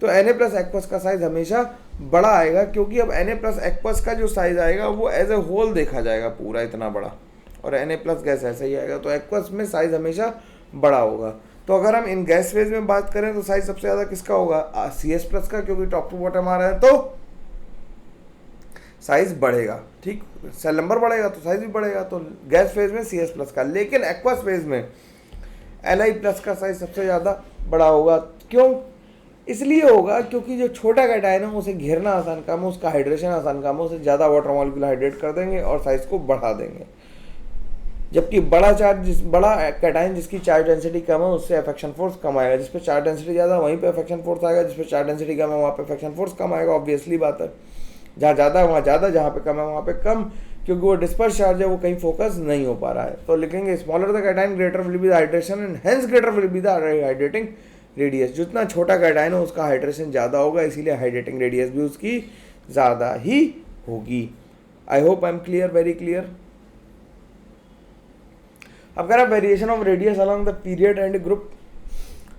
तो Na प्लस एक्वस का साइज हमेशा बड़ा आएगा, क्योंकि अब Na प्लस एक्वस का जो साइज आएगा वो एज ए होल देखा जाएगा पूरा इतना बड़ा, और Na प्लस गैस ऐसा ही आएगा, तो एक्वस में साइज हमेशा बड़ा होगा। तो अगर हम इन गैस फेज में बात करें तो साइज सबसे ज़्यादा किसका होगा, Cs प्लस का, क्योंकि टॉप टू बॉटम आ रहा है तो साइज बढ़ेगा। ठीक, सेल नंबर बढ़ेगा तो साइज भी बढ़ेगा, तो गैस फेज में Cs प्लस का, लेकिन एक्वस फेज में Li प्लस का साइज सबसे ज़्यादा बड़ा होगा। क्यों, इसलिए होगा क्योंकि जो छोटा कैटायन है उसे घेरना आसान काम है, उसका हाइड्रेशन आसान काम है, उसे ज़्यादा वाटर मॉलिक्यूल हाइड्रेट कर देंगे और साइज को बढ़ा देंगे। जबकि बड़ा कैटायन जिसकी चार्ज डेंसिटी कम है उससे अफेक्शन फोर्स कम आएगा, जिस पे चार्ज डेंसिटी ज़्यादा वहीं पे अफेक्शन फोर्स आएगा, जिस पे चार्ज डेंसिटी कम है वहाँ पे अफेक्शन फोर्स कम आएगा। ऑब्वियसली बात है, जहाँ ज़्यादा वहाँ ज़्यादा, जहाँ पे कम है वहाँ पे कम, क्योंकि वो डिस्पर्स चार्ज है, वो कहीं फोकस नहीं हो पा रहा है। तो लिखेंगे smaller the cation greater will be the hydration and hence greater will be the hydrating radius. जितना छोटा कैटायन है उसका हाइड्रेशन ज़्यादा होगा, इसीलिए हाइड्रेटिंग रेडियस भी उसकी ज़्यादा ही होगी। I hope I am clear, very clear. अब कह रहा variation of radius along the period and group.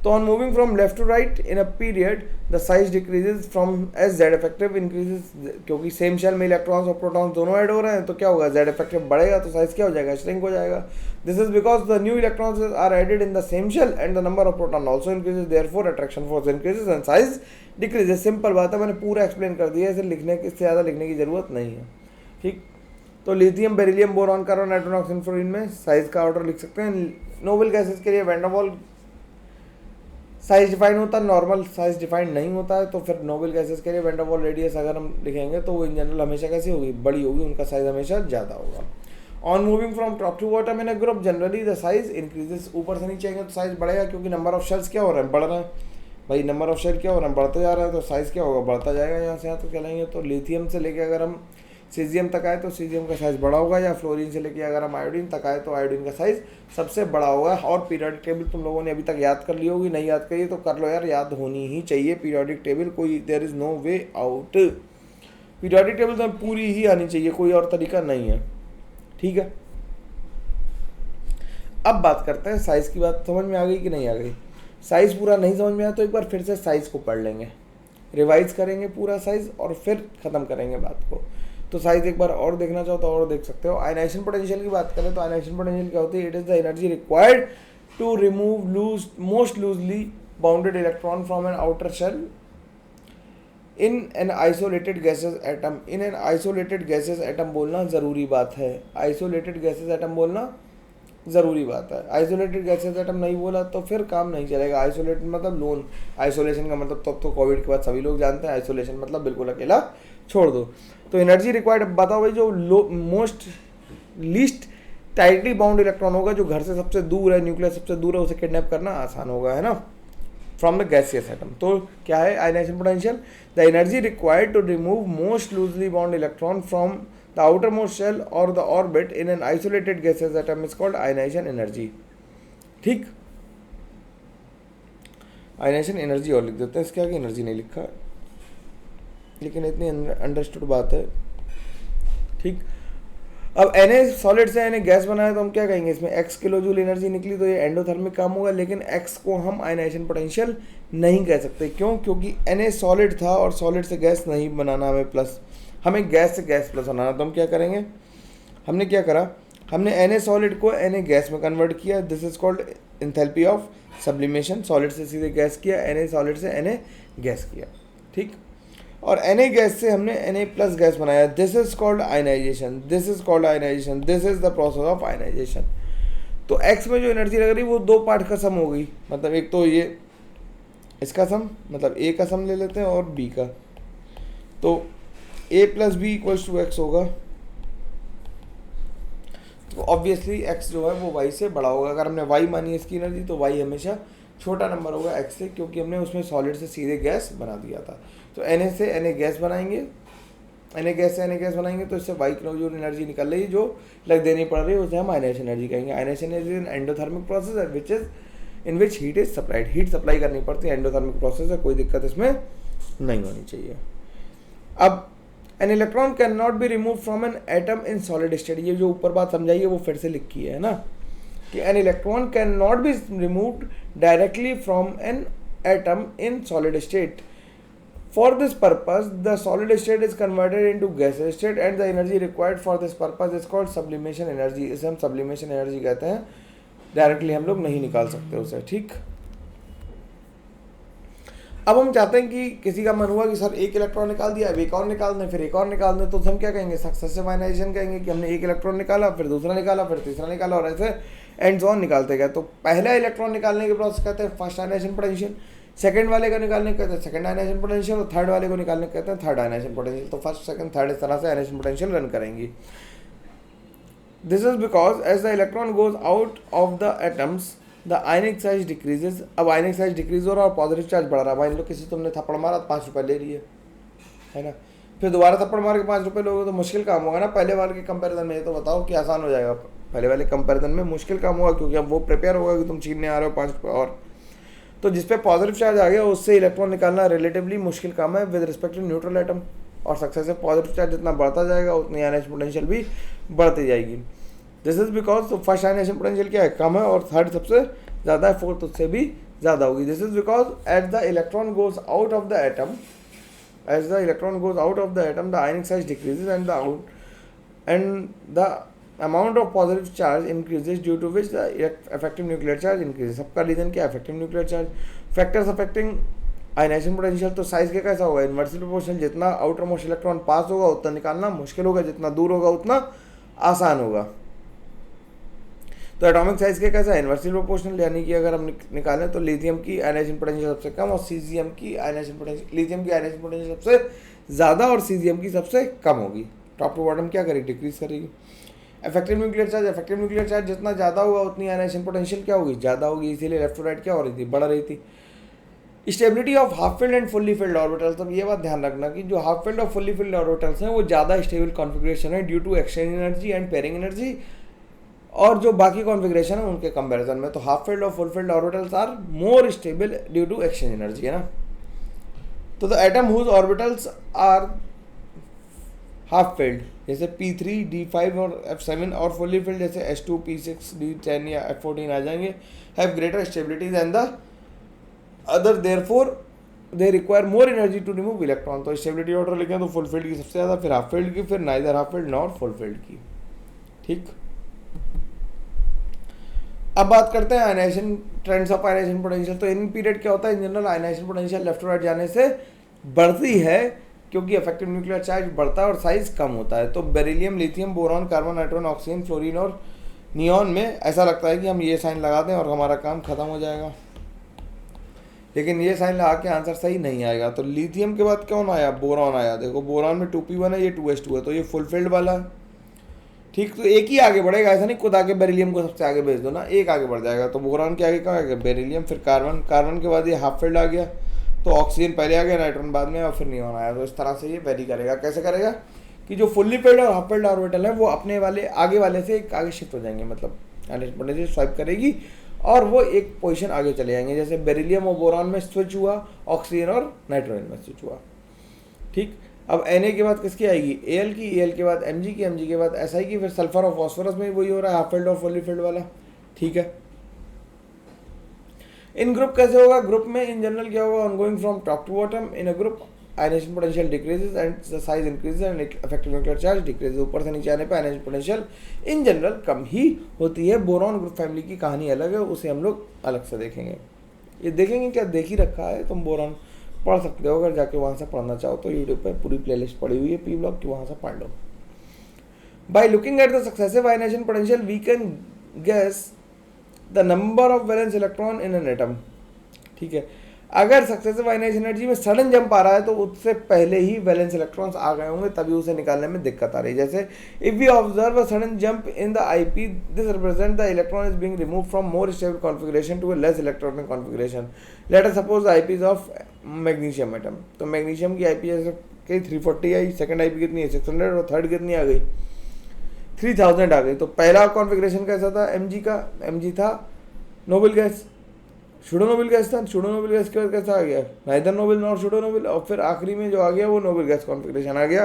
तो on moving from left to right in a period the size decreases from as Z effective increases, क्योंकि same shell में electrons और protons दोनों add हो रहे हैं तो क्या होगा, जेड इफेक्टिव बढ़ेगा तो साइज क्या हो जाएगा, श्रिंक हो जाएगा. This is because the new electrons are added in the same shell and the number of proton also increases, therefore attraction force increases and size decreases. Simple बात है, मैंने पूरा एक्सप्लेन कर दिया है, इसे लिखने की, इससे ज़्यादा लिखने की जरूरत नहीं है. ठीक, तो lithium, beryllium, boron, carbon, nitrogen, oxygen, fluorine में साइज का ऑर्डर लिख सकते हैं. नोबल गैसेस के लिए वैन डर वाल साइज डिफाइन होता है, नॉर्मल साइज डिफाइन नहीं होता है. तो फिर नोबल गैसेस के लिए वैन डर वाल रेडियस अगर हम लिखेंगे तो वो इन जनरल हमेशा कैसी होगी, बड़ी होगी, उनका साइज हमेशा ज़्यादा होगा. On moving from top to bottom in a group generally the size increases, ऊपर से नीचे आएंगे तो साइज बढ़ेगा, क्योंकि नंबर ऑफ शेल्स क्या हो रहे हैं, बढ़ रहे हैं. भाई नंबर ऑफ शेल क्या हो रहा है, बढ़ते जा रहा है, तो साइज क्या होगा, बढ़ता जाएगा. यहाँ से यहाँ तक चलेंगे तो लिथियम से लेके अगर हम सीजियम तक आए तो सीजियम का साइज बड़ा होगा, या फ्लोरीन से लेके अगर हम आयोडीन तक आए तो आयोडीन का साइज सबसे बड़ा होगा. और पीरियोडिक टेबल तुम लोगों ने अभी तक याद कर ली होगी, नहीं याद करिए तो कर लो यार, याद होनी ही चाहिए पीरियोडिक टेबल, कोई there is no way out. Periodic table तो पूरी ही आनी चाहिए, कोई और तरीका नहीं है. ठीक है, अब बात करते हैं साइज की. बात समझ में आ गई कि नहीं आ गई? साइज पूरा नहीं समझ में आया तो एक बार फिर से साइज को पढ़ लेंगे, रिवाइज करेंगे पूरा साइज और फिर ख़त्म करेंगे बात को. तो साइज एक बार और देखना चाहो तो और देख सकते हो. आयनाइजेशन पोटेंशियल की बात करें तो आयनाइजेशन पोटेंशियल क्या होती है, it is the energy required to remove most loosely bounded electron from an outer shell in an isolated gases atom. In an isolated gases atom बोलना ज़रूरी बात है, आइसोलेटेड गैसेस एटम बोलना ज़रूरी बात है. आइसोलेटेड गैसेस एटम नहीं बोला तो फिर काम नहीं चलेगा. आइसोलेटेड मतलब लोन, आइसोलेशन का मतलब तो कोविड के बाद सभी लोग जानते हैं, आइसोलेशन मतलब बिल्कुल अकेला छोड़ दो. तो एनर्जी रिक्वायर्ड बताओ भाई, जो most least tightly bound electron होगा, जो घर से सबसे दूर है, न्यूक्लियस सबसे दूर है, उसे किडनैप करना आसान होगा, है ना, फ्रॉम द गैसियस एटम. तो क्या है ionization potential, the energy required to remove most loosely bound electron from the outermost shell or the orbit in an isolated gaseous atom is called ionization energy. ठीक, ionization energy और लिख देते हैं, इसके आगे एनर्जी नहीं लिखा, लेकिन इतनी अंडरस्टूड बात है. ठीक, अब Na सॉलिड से Na गैस बनाया तो हम क्या कहेंगे, इसमें x किलो जूल एनर्जी निकली तो ये एंडोथर्मिक काम होगा, लेकिन x को हम आयनाइजेशन पोटेंशियल नहीं कह सकते. क्यों? क्योंकि Na सॉलिड था और सॉलिड से गैस नहीं बनाना हमें, प्लस हमें गैस से गैस प्लस बनाना. तो हम क्या करेंगे, हमने क्या करा, हमने Na सॉलिड को Na गैस में कन्वर्ट किया. This is called enthalpy of sublimation. Solid से सीधे गैस किया, Na सॉलिड से Na गैस किया. ठीक, और Na गैस से हमने Na प्लस गैस बनाया. This is called ionization, this is called ionization, this is the process of ionization. तो x में जो एनर्जी लग रही है वो दो पार्ट का सम हो गई, मतलब एक तो ये इसका सम, मतलब a का सम ले लेते हैं और b का. तो a plus B equals to X होगा. तो ऑब्वियसली x जो है वो y से बड़ा होगा. अगर हमने y मानी इसकी एनर्जी तो y हमेशा छोटा नंबर होगा x से, क्योंकि हमने उसमें सॉलिड से सीधे गैस बना दिया था. तो Na से Na गैस बनाएंगे, Na गैस से Na गैस बनाएंगे तो इससे y किलो जूल एनर्जी निकल रही है जो लग देनी पड़ रही है, उसे हम आयनाइजेशन एनर्जी कहेंगे. Ionization energy an endothermic process है which is in which heat is supplied. Heat supply करनी पड़ती है, एंडोथर्मिक प्रोसेस है, कोई दिक्कत इसमें नहीं होनी चाहिए. अब an electron can not be remove from an atom in solid state. ये जो ऊपर बात समझाइए वो फिर से लिखी है ना, कि an electron can not be removed directly from an atom in solid state. For this purpose the solid state is converted into gaseous state and the energy required for this purpose is called sublimation energy. इसे हम sublimation energy कहते हैं. Directly हम लोग नहीं निकाल सकते उसे. ठीक, अब हम चाहते हैं कि किसी का मन हुआ कि सर एक इलेक्ट्रॉन निकाल दिया, अब एक और निकाल दें, फिर एक और निकाल दें, तो हम क्या कहेंगे, सक्सेसिव आयनाइजेशन कहेंगे, कि हमने एक इलेक्ट्रॉन निकाला, फिर दूसरा निकाला, फिर तीसरा निकाला, और ऐसे एंड्स ऑन निकालते गए. तो पहला इलेक्ट्रॉन निकालने के प्रोसेस कहते हैं फर्स्ट आयनाइजेशन पोटेंशियल, सेकंड वाले का निकालने कहते हैं सेकंड आयनाइजेशन पोटेंशियल, और थर्ड वाले को निकालने कहते हैं थर्ड आयनाइजेशन पोटेंशियल. तो फर्स्ट सेकंड थर्ड इस तरह से आयनाइजेशन पोटेंशियल रन करेंगी. This is because as the electron goes out of the atoms the ionic size decreases. अब आयनिक साइज डिक्रीज हो रहा है और पॉजिटिव चार्ज बढ़ रहा है. मान लो किसी तुमने थप्पड़ मारा तो 5 रुपये ले लिए, है ना, फिर दोबारा थप्पड़ मार के 5 रुपये लोगे तो मुश्किल काम होगा ना. पहले वाले के कंपैरिजन में ये तो बताओ कि आसान हो जाएगा. पहले वाले कंपैरिजन में मुश्किल काम होगा, क्योंकि अब वो प्रिपेयर होगा कि तुम छीनने आ रहे हो 5 रुपये और. तो जिस पे पॉजिटिव चार्ज आ गया उससे इलेक्ट्रॉन निकालना रिलेटिवली मुश्किल काम है with respect to neutral atom. और सक्सेसिव पॉजिटिव चार्ज जितना बढ़ता जाएगा उतनी आयनाइजेशन पोटेंशियल भी बढ़ती जाएगी. दिस इज बिकॉज तो फर्स्ट आयनाइजेशन पोटेंशियल क्या है, कम है, और थर्ड सबसे ज़्यादा है, फोर्थ उससे भी ज़्यादा होगी। This is because at the electron goes out of the atom, as the electron goes out of the atom, the ionic size decreases and the amount of positive charge increases, due to which the effective nuclear charge increases. सबका reason क्या? effective nuclear charge. Factors affecting ionization potential, तो size के कैसा होगा? Inversely proportional, जितना outermost electron पास होगा उतना निकालना मुश्किल होगा, जितना दूर होगा उतना आसान होगा। तो एटॉमिक साइज के कैसा? इन्वर्सली प्रोपोर्शनल, यानी कि अगर हम निकालें तो लिथियम की आयनाइजेशन पोटेंशियल सबसे कम और सीजियम की आयनाइजेशन पोटेंशियल, लिथियम की आयनाइजेशन पोटेंशियल सबसे ज़्यादा और सीजियम की सबसे कम होगी। टॉप टू बॉटम क्या करेगी? डिक्रीज करेगी। Effective nuclear charge, effective nuclear charge जितना ज़्यादा होगा उतनी आयनाइजेशन पोटेंशियल क्या होगी? ज़्यादा होगी, इसीलिए लेफ्ट टू राइट क्या हो रही थी? बढ़ रही थी। Stability of half filled and fully filled orbitals, अब ये बात ध्यान रखना कि जो हाफ फिल्ड और फुल्ली फिल्ड ऑर्बिटल्स हैं वो ज़्यादा स्टेबल कॉन्फिगरेशन है due to exchange energy and pairing energy, और जो बाकी कॉन्फ़िगरेशन है उनके कंपैरिजन में। तो हाफ फिल्ड और full filled orbitals are more stable due to exchange energy, है ना। तो the atom whose orbitals are half field जैसे p3, d5 और f7, और फुल्ली फिल्ड जैसे s2, p6, d10 या f14 आ जाएंगे, have greater stability than the other, therefore they require more energy to remove electron. तो स्टेबिलिटी ऑर्डर लिखें तो फुल फिल्ड की सबसे ज़्यादा, फिर हाफ फिल्ड की, फिर neither half filled nor full filled की। ठीक, अब बात करते हैं ionization, trends of ionization potential. तो इन पीरियड क्या होता है? In general ionization potential left to right जाने से बढ़ती है, क्योंकि इफेक्टिव न्यूक्लियर चार्ज बढ़ता है और साइज कम होता है। तो beryllium, lithium, boron, carbon, nitrogen, oxygen, fluorine और नियॉन में ऐसा लगता है कि हम ये साइन लगा दें और हमारा काम खत्म हो जाएगा, लेकिन ये साइन लगा के आंसर सही नहीं आएगा। तो लिथियम के बाद कौन आया? बोरॉन आया। देखो बोरॉन में 2p1 है, ये 2s2 है, तो ये फुल फिल्ड वाला है। ठीक, तो एक ही आगे बढ़ेगा, ऐसा नहीं खुद आगे बेरिलियम को सबसे आगे भेज दो ना, एक आगे बढ़ जाएगा। तो बोरॉन के आगे कहाँ आएगा? बेरिलियम, फिर कार्बन, कार्बन के बाद ये हाफ फिल्ड आ गया, तो ऑक्सीजन पहले आ गया, नाइट्रोजन बाद में, और फिर नियॉन आया। तो इस तरह से ये वेरी करेगा। कैसे करेगा? कि जो फुल्ली फिल्ड और हाफ फिल्ड ऑर्बिटल है वो अपने वाले आगे वाले से आगे शिफ्ट हो जाएंगे, मतलब पोटेंशियल स्वाइप करेगी और वो एक पोजीशन आगे चले जाएंगे। जैसे बेरिलियम और बोरॉन में स्विच हुआ, ऑक्सीजन और नाइट्रोजन में स्विच हुआ। ठीक, अब Na के बाद किसकी आएगी? Al की, Al के बाद Mg की, Mg के बाद Si की, फिर सल्फर और फॉस्फोरस में वही हो रहा है, हाफ फिल्ड और फुल्ली फिल्ड वाला। ठीक है, इन ग्रुप कैसे होगा? ग्रुप में इन जनरल क्या होगा? On going from top to bottom in a group ionization potential decreases and the size increases and effective nuclear charge decreases. ऊपर से नीचे आने पर आयनाइजेशन पोटेंशियल इन जनरल कम ही होती है। बोरॉन ग्रुप फैमिली की कहानी अलग है, उसे हम लोग अलग से देखेंगे। ये देखेंगे क्या? देख ही रखा है, तुम बोरॉन पढ़ सकते हो, अगर जाके वहाँ से पढ़ना चाहो तो यूट्यूब पे पूरी प्लेलिस्ट पड़ी हुई है पी ब्लॉग की, वहाँ से पढ़ लो। By looking at the successive ionization potential we can guess the number of valence electron in an atom. ठीक है, अगर सक्सेसिव आयनाइजेशन एनर्जी में सडन जंप आ रहा है तो उससे पहले ही वैलेंस इलेक्ट्रॉन्स आ गए होंगे, तभी उसे निकालने में दिक्कत आ रही है। जैसे if we observe a sudden jump in the IP, this represent the electron is being remove from more stable configuration to a less electronic configuration. Let us suppose the IPs of magnesium atom. तो magnesium की IP जैसे कहीं 340 आई, second IP कितनी है? 600, और third कितनी आ गई? 3000 आ गई। तो पहला कॉन्फिगरेशन कैसा था एमजी का? एमजी था noble gas, pseudo noble gas था। शूडो नोबल गैस के बाद कैसा आ गया? Neither noble nor pseudo noble, और फिर आखिरी में जो आ गया वो नोबल गैस कॉन्फिगरेशन आ गया।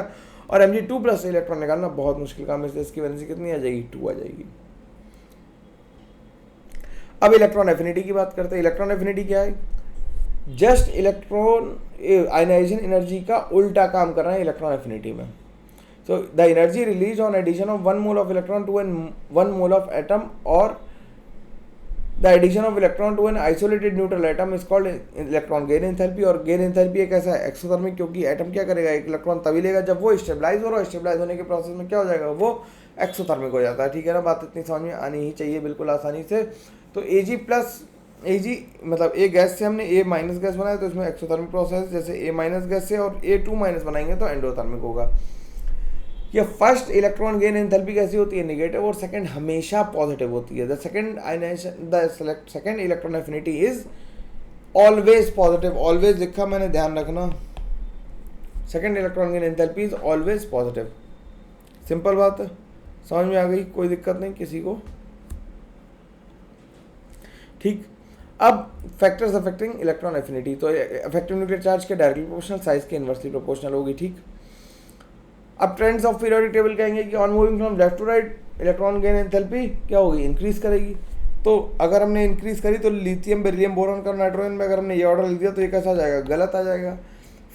और Mg2+ से इलेक्ट्रॉन निकालना बहुत मुश्किल काम है, इसलिए इसकी वैलेंसी कितनी आ जाएगी? 2 आ जाएगी। अब इलेक्ट्रॉन एफिनिटी की बात करते हैं। इलेक्ट्रॉन एफिनिटी क्या है? जस्ट इलेक्ट्रॉन आयनाइजेशन एनर्जी का उल्टा काम कर रहा है इलेक्ट्रॉन एफिनिटी में। So the energy release on addition of 1 mole of electron to 1 mole of atom, और the addition of electron to an isolated neutral atom is called electron gain enthalpy। और gain enthalpy एक ऐसा है exothermic, क्योंकि atom क्या करेगा? एक electron तभी लेगा जब वो स्टेबलाइज हो रहा है, स्टेबलाइज होने के प्रोसेस में क्या हो जाएगा? वो एक्सोथर्मिक हो जाता है। ठीक है ना, बात इतनी समझ में आनी ही चाहिए बिल्कुल आसानी से। तो Ag मतलब ए गैस से हमने A- गैस बनाया तो इसमें एक्सोथर्मिक प्रोसेस, जैसे A- गैस से और A2- बनाएंगे तो एंडोथर्मिक होगा। ये फर्स्ट इलेक्ट्रॉन गेन एंथैल्पी कैसी होती है? नेगेटिव, और सेकंड हमेशा पॉजिटिव होती है। The second electron affinity is always positive. Always लिखा मैंने, ध्यान रखना। Second electron gain enthalpy is always positive. Simple बात है, समझ में आ गई? कोई दिक्कत नहीं किसी को? ठीक, अब फैक्टर्स अफेक्टिंग इलेक्ट्रॉन एफिनिटी। तो इफेक्टिव न्यूक्लियर चार्ज के डायरेक्टली प्रोपोर्शनल, साइज के इनवर्सली प्रोपोर्शनल होगी। ठीक, अब ट्रेंड्स ऑफ पीरियोडिक टेबल कहेंगे कि on moving from left to right electron gain enthalpy क्या होगी? इंक्रीज करेगी। तो अगर हमने इंक्रीज करी तो लिथियम बेरिलियम बोरॉन का नाइट्रोजन में अगर हमने ये ऑर्डर लिख दिया तो ये कैसा आ जाएगा, गलत आ जाएगा।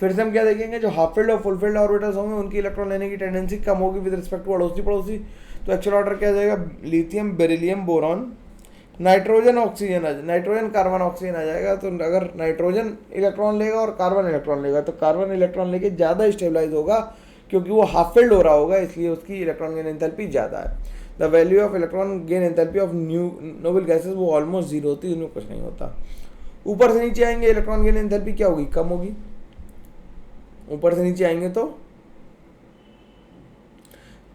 फिर से हम क्या देखेंगे, जो हाफ फील्ड और फुल फील्ड ऑर्बिटल्स होंगे उनकी इलेक्ट्रॉन लेने की टेंडेंसी कम होगी विद रिस्पेक्ट टू अड़ोसी पड़ोसी। तो एक्चुअल ऑर्डर क्या आ जाएगा, lithium beryllium boron nitrogen oxygen, nitrogen carbon oxygen आ जाएगा। तो अगर नाइट्रोजन इलेक्ट्रॉन लेगा और कार्बन इलेक्ट्रॉन लेगा तो कार्बन इलेक्ट्रॉन लेके ज़्यादा स्टेबलाइज होगा क्योंकि वो हाफ फील्ड हो रहा होगा, इसलिए उसकी इलेक्ट्रॉन गेन एंथैल्पी ज़्यादा है। The value of electron gain enthalpy of new noble gases वो ऑलमोस्ट जीरो होती है, उनमें कुछ नहीं होता। ऊपर से नीचे आएंगे इलेक्ट्रॉन गेन एंथैल्पी क्या होगी, कम होगी। ऊपर से नीचे आएंगे तो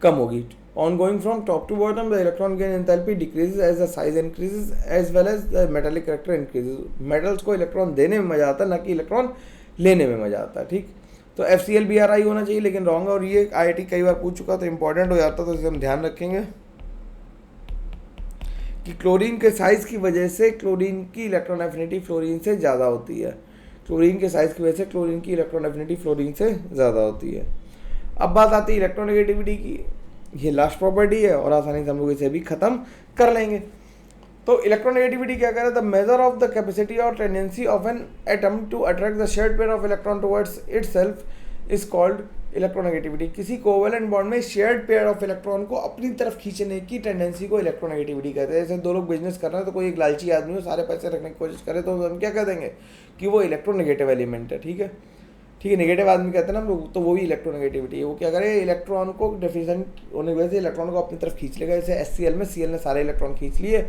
कम होगी। On going from top to bottom, the electron gain enthalpy decreases as the size increases as well as the metallic character increases. Metals को इलेक्ट्रॉन देने में मजा आता है, ना कि इलेक्ट्रॉन लेने में मजा आता है। ठीक, तो FCl BRI होना चाहिए, लेकिन रॉन्ग है और ये IIT कई बार पूछ चुका तो इंपॉर्टेंट हो जाता, तो इसे हम ध्यान रखेंगे कि क्लोरीन के साइज की वजह से क्लोरीन की इलेक्ट्रॉन एफिनिटी फ्लोरीन से ज़्यादा होती है। क्लोरीन के साइज की वजह से क्लोरीन की इलेक्ट्रॉन एफिनिटी फ्लोरीन से ज़्यादा होती है। अब बात आती है इलेक्ट्रोनेगेटिविटी की, ये लास्ट प्रॉपर्टी है और आसानी से हम लोग इसे भी खत्म कर लेंगे। तो इलेक्ट्रोनेगेटिविटी क्या करे, the measure of the capacity और tendency of an atom to attract the shared pair of electron towards itself is called electronegativity. किसी कोवेलेंट बॉन्ड में शेयर्ड पेयर ऑफ इलेक्ट्रॉन को अपनी तरफ खींचने की टेंडेंसी को इलेक्ट्रोनेगेटिविटी कहते हैं। जैसे दो लोग बिजनेस कर रहे हैं तो कोई एक लालची आदमी हो सारे पैसे रखने की कोशिश करे तो हम क्या कह देंगे कि वो इलेक्ट्रोनेगेटिव एलिमेंट है। ठीक है, ठीक है, नेगेटिव आदमी कहते हैं ना हम लोग, तो वो भी इलेक्ट्रोनेगेटिविटी है। वो क्या करे, इलेक्ट्रॉन को डेफिशिएंट होने की वजह से इलेक्ट्रॉन को अपनी तरफ खींच लेगा। जैसे HCl में Cl ने सारे इलेक्ट्रॉन खींच लिए,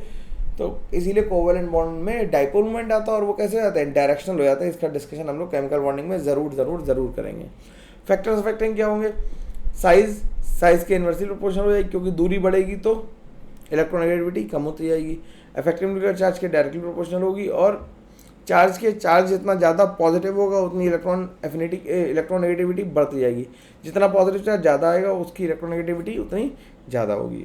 तो इसीलिए कोवेलेंट बॉन्ड में डाइपोल मूवमेंट आता है और वो कैसे आता है, डायरेक्शनल हो जाता है। इसका डिस्कशन हम लोग केमिकल बॉन्डिंग में ज़रूर करेंगे। फैक्टर्स अफेक्टिंग क्या होंगे, साइज के इन्वर्सली प्रोपोर्शनल हो जाएगी क्योंकि दूरी बढ़ेगी तो इलेक्ट्रोनेगेटिविटी कम होती जाएगी। इफेक्टिव न्यूक्लियर चार्ज के डायरेक्टली प्रोपोर्शनल होगी और चार्ज जितना ज़्यादा पॉजिटिव होगा उतनी इलेक्ट्रोनेगेटिविटी बढ़ती जाएगी। जितना पॉजिटिव चार्ज ज़्यादा आएगा उसकी इलेक्ट्रोनेगेटिविटी उतनी ज़्यादा होगी।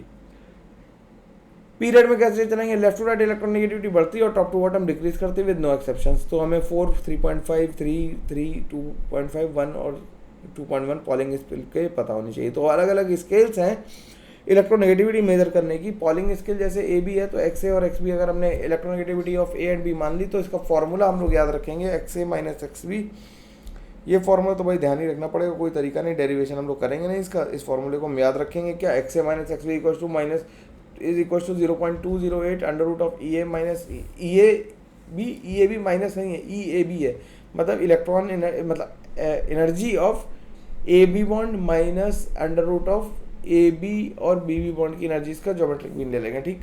पीरियड में कैसे चलेंगे, लेफ्ट टू राइट इलेक्ट्रोनेगेटिविटी बढ़ती है और टॉप टू बॉटम डिक्रीज करती है विद नो एक्सेप्शंस। तो हमें 4, 3.5, 3, 3, 2.5, 1 और 2.1 पॉलिंग स्केल के पता होनी चाहिए। तो अलग अलग स्केल्स हैं इलेक्ट्रोनेगेटिविटी मेजर करने की। पॉलिंग स्केल जैसे AB है तो XA और XB अगर हमने electronegativity of A and B मान ली तो इसका फॉर्मूला हम लोग याद रखेंगे XA माइनस XB। ये फॉर्मूला तो भाई ध्यान ही रखना पड़ेगा, कोई तरीका नहीं, डेरिवेशन हम लोग करेंगे नहीं इसका। इस फॉर्मूले को हम याद रखेंगे क्या, XA minus XB equal to minus is equal to 0.208 under root of EA minus EAB minus नहीं है, EAB है, मतलब इलेक्ट्रॉन मतलब energy of AB bond minus under root of AB और BB बॉन्ड की एनर्जीज का ज्योमेट्रिक मीन ले लेंगे। ठीक,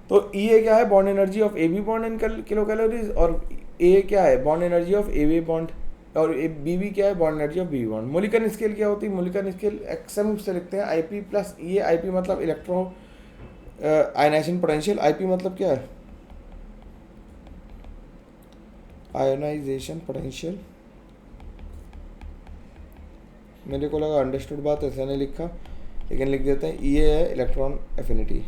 तो EA क्या है, bond energy of AB bond in kilo calories, और A क्या है, bond energy of AB bond, और BB क्या है, bond energy of BB bond. Mulliken scale क्या होती है, मोलिकन स्केल XM से लिखते हैं, IP प्लस EA। IP मतलब इलेक्ट्रो आयनाइजेशन पोटेंशियल, IP मतलब क्या है, आयोनाइजेशन पोटेंशियल। मेरे को लगा अंडरस्टूड बात ऐसा नहीं लिखा, लेकिन लिख देते हैं। ये है इलेक्ट्रॉन एफिनिटी।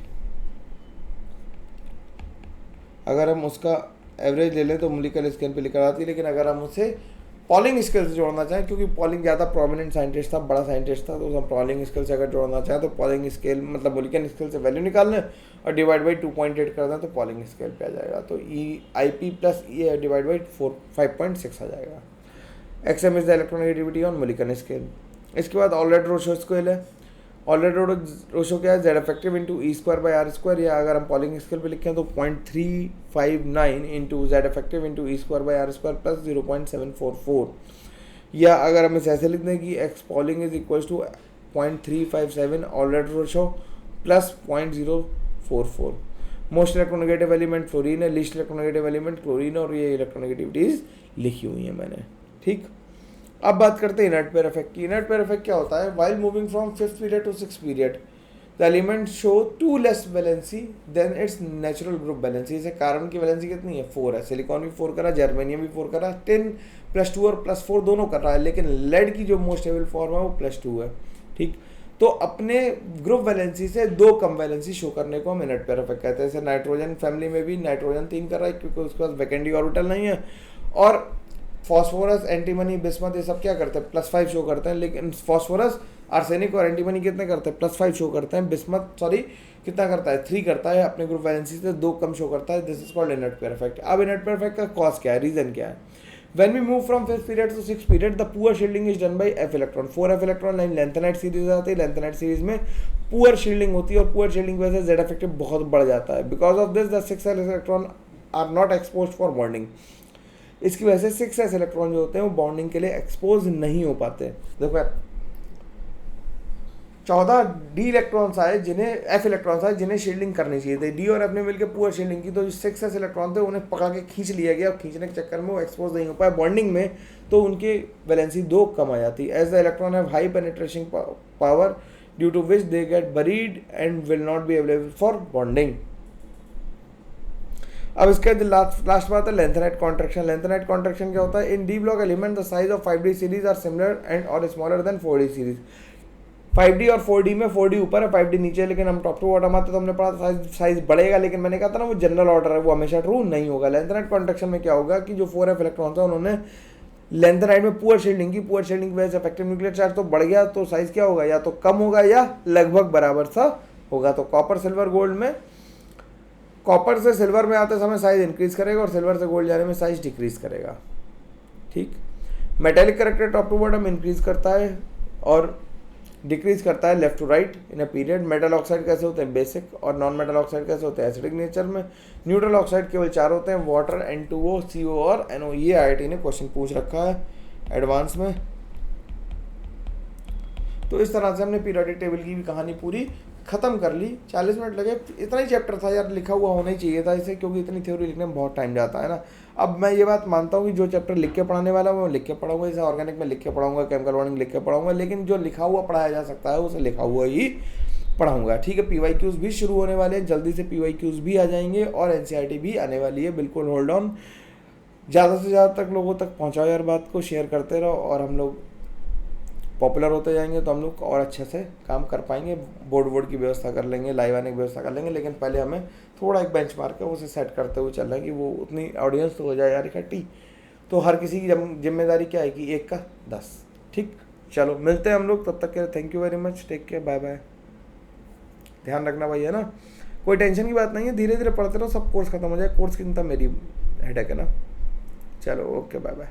अगर हम उसका एवरेज ले लें तो मोलिकुलर स्केल पे लिखा आती है, लेकिन अगर हम उसे पॉलिंग स्केल से जोड़ना चाहें, क्योंकि पॉलिंग ज़्यादा प्रोमिनेंट साइंटिस्ट था, बड़ा साइंटिस्ट था, तो हम पॉलिंग स्केल से अगर जोड़ना चाहें तो पॉलिंग स्केल मतलब मोलिकुलर स्केल से वैल्यू निकाल लें और डिवाइड बाई 2.8 कर दें तो पॉलिंग स्केल पे आ जाएगा। तो IP plus E divide by 5.6 आ जाएगा। XM is the electronegativity on molecular scale. इसके बाद ऑलरेड रोशो स्केल है। ऑलरेड रोशो क्या है, Z effective into E square by R square, या अगर हम पॉलिंग स्केल पे लिखें तो 0.359 into Z effective into E square by R square plus 0.744, या अगर हम इसे ऐसे लिख दें कि X Pauling is equal to 0.357 Allred Rochow plus 0.044। Most electronegative element fluorine है, लीस्ट इलेक्ट्रोनेगेटिव एलिमेंट क्लोरीन, और ये इलेक्ट्रोनेगेटिविटीज लिखी हुई है मैंने। ठीक, अब बात करते हैं इनर्ट पेयर इफेक्ट की। इनर्ट पेयर इफेक्ट क्या होता है, while moving from 5th period to 6th period the element show 2 less valency than its natural group valency. जैसे कार्बन की वैलेंसी कितनी है, 4 है, सिलिकॉन भी 4 कर रहा है, जर्मेनियम भी 4 कर रहा है, 10 + 2 और +4 दोनों कर रहा है, लेकिन लेड की जो मोस्ट स्टेबल फॉर्म है वो +2 है। ठीक, तो अपने ग्रुप वैलेंसी से 2 कम वैलेंसी शो करने को हम इनर्ट पेयर इफेक्ट कहते हैं। जैसे नाइट्रोजन फैमिली में भी नाइट्रोजन 3 कर रहा है क्योंकि उसके पास वैकेंडी ऑर्बिटल नहीं है, और फॉस्फोरस, एंटीमनी, बिस्मथ ये सब क्या करते हैं, +5 शो करते हैं, लेकिन फॉस्फोरस, आर्सेनिक और एंटीमनी कितने करते हैं, +5 शो करते हैं। बिस्मथ सॉरी कितना करता है, 3 करता है, अपने ग्रुप वैलेंसी से 2 कम शो करता है। This is called inert pair effect. अब इनर्ट पेयर इफेक्ट का कॉज क्या है, रीजन क्या है? When we move from 5th period to 6th period, the poor shielding is done by f electron. 4f electron line lengthenite series आती है, lengthenite series में poor shielding होती है और पुअर शील्डिंग की वजह से z इफेक्टिव बहुत बढ़ जाता है। Because of this the 6s electron are not expose for bonding. इसकी वजह से 6s इलेक्ट्रॉन जो होते हैं वो बॉन्डिंग के लिए एक्सपोज नहीं हो पाते। देखो यार 14 डी इलेक्ट्रॉन्स आए जिन्हें एफ इलेक्ट्रॉन्स आए जिन्हें शील्डिंग करनी चाहिए थी, डी और एफ ने मिलकर पुअर शील्डिंग की, तो जो 6s इलेक्ट्रॉन थे उन्हें पकड़ के खींच लिया गया और खींचने के चक्कर में वो एक्सपोज नहीं हो पाए बॉन्डिंग में, तो उनकी वैलेंसी 2 कम आ जाती है। As the electron have high penetration power due to which they get buried and will not be available for bonding. अब इसके लास्ट बात है लेंथेनाइट कॉन्ट्रैक्शन। लेंथेनाइट कॉन्ट्रैक्शन क्या होता है? In d block element the size of 5d series are similar and और smaller than 4d series. 5d और 4d में 4d ऊपर है 5d नीचे है, लेकिन हम टॉप टू बॉटम आते तो हमने पढ़ा साइज बढ़ेगा, लेकिन मैंने कहा था ना वो जनरल ऑर्डर है, वो हमेशा ट्रू नहीं होगा। लेंथेनाइट कॉन्ट्रैक्शन में क्या होगा कि जो 4f इलेक्ट्रॉन था उन्होंने लेंथेनाइट में पुअर शील्डिंग की, पुअर शील्डिंग की वजह से इफेक्टिव न्यूक्लियर चार्ज तो बढ़ गया, तो साइज क्या होगा, या तो कम होगा या लगभग बराबर सा होगा। तो कॉपर सिल्वर गोल्ड में, कॉपर से सिल्वर में आते समय साइज इंक्रीज करेगा और सिल्वर से गोल्ड जाने में साइज डिक्रीज करेगा। ठीक, metallic character top to bottom increase करता है और डिक्रीज करता है left to right in a period. Metal oxide कैसे होते हैं, बेसिक, और नॉन मेटल ऑक्साइड कैसे होते हैं, एसिडिक नेचर में। न्यूट्रल ऑक्साइड केवल 4 होते हैं, वाटर, N2O, CO और NO। ये IIT ने क्वेश्चन पूछ रखा है एडवांस में। तो इस तरह से हमने पीरियोडिक टेबल की भी कहानी पूरी खत्म कर ली। 40 मिनट लगे, इतना ही चैप्टर था यार, लिखा हुआ होना ही चाहिए था इसे, क्योंकि इतनी थ्योरी लिखने में बहुत टाइम जाता है ना। अब मैं ये बात मानता हूँ कि जो चैप्टर लिख के पढ़ाने वाला है वो लिख के पढ़ाऊंगा, जैसे ऑर्गेनिक में लिख के पढ़ाऊंगा, केमिकल बॉन्डिंग लिख के पढ़ाऊंगा, लेकिन जो लिखा हुआ पढ़ाया जा सकता है उसे लिखा हुआ ही पढ़ाऊंगा। ठीक है, PYQs भी शुरू होने वाले हैं, जल्दी से PYQs भी आ जाएंगे और NCERT भी आने वाली है, बिल्कुल होल्ड ऑन। ज़्यादा से ज़्यादा तक लोगों तक पहुँचाओ यार बात को, शेयर करते रहो और हम लोग पॉपुलर होते जाएंगे तो हम लोग और अच्छे से काम कर पाएंगे। बोर्ड की व्यवस्था कर लेंगे, लाइव आने की व्यवस्था कर लेंगे, लेकिन पहले हमें थोड़ा एक बेंचमार्क है उसे सेट करते हुए चल रहा है कि वो उतनी ऑडियंस तो हो जाए यार इकट्ठी। तो हर किसी की जिम्मेदारी क्या है कि 1 का 10। ठीक, चलो मिलते हैं हम लोग, तब तक के thank you very much, take care, bye bye. ध्यान रखना भाई, है ना, कोई टेंशन की बात नहीं है, धीरे धीरे पढ़ते रहो, सब कोर्स खत्म हो जाए। कोर्स की चिंता मेरी हेडेक है ना। चलो ओके, बाय बाय।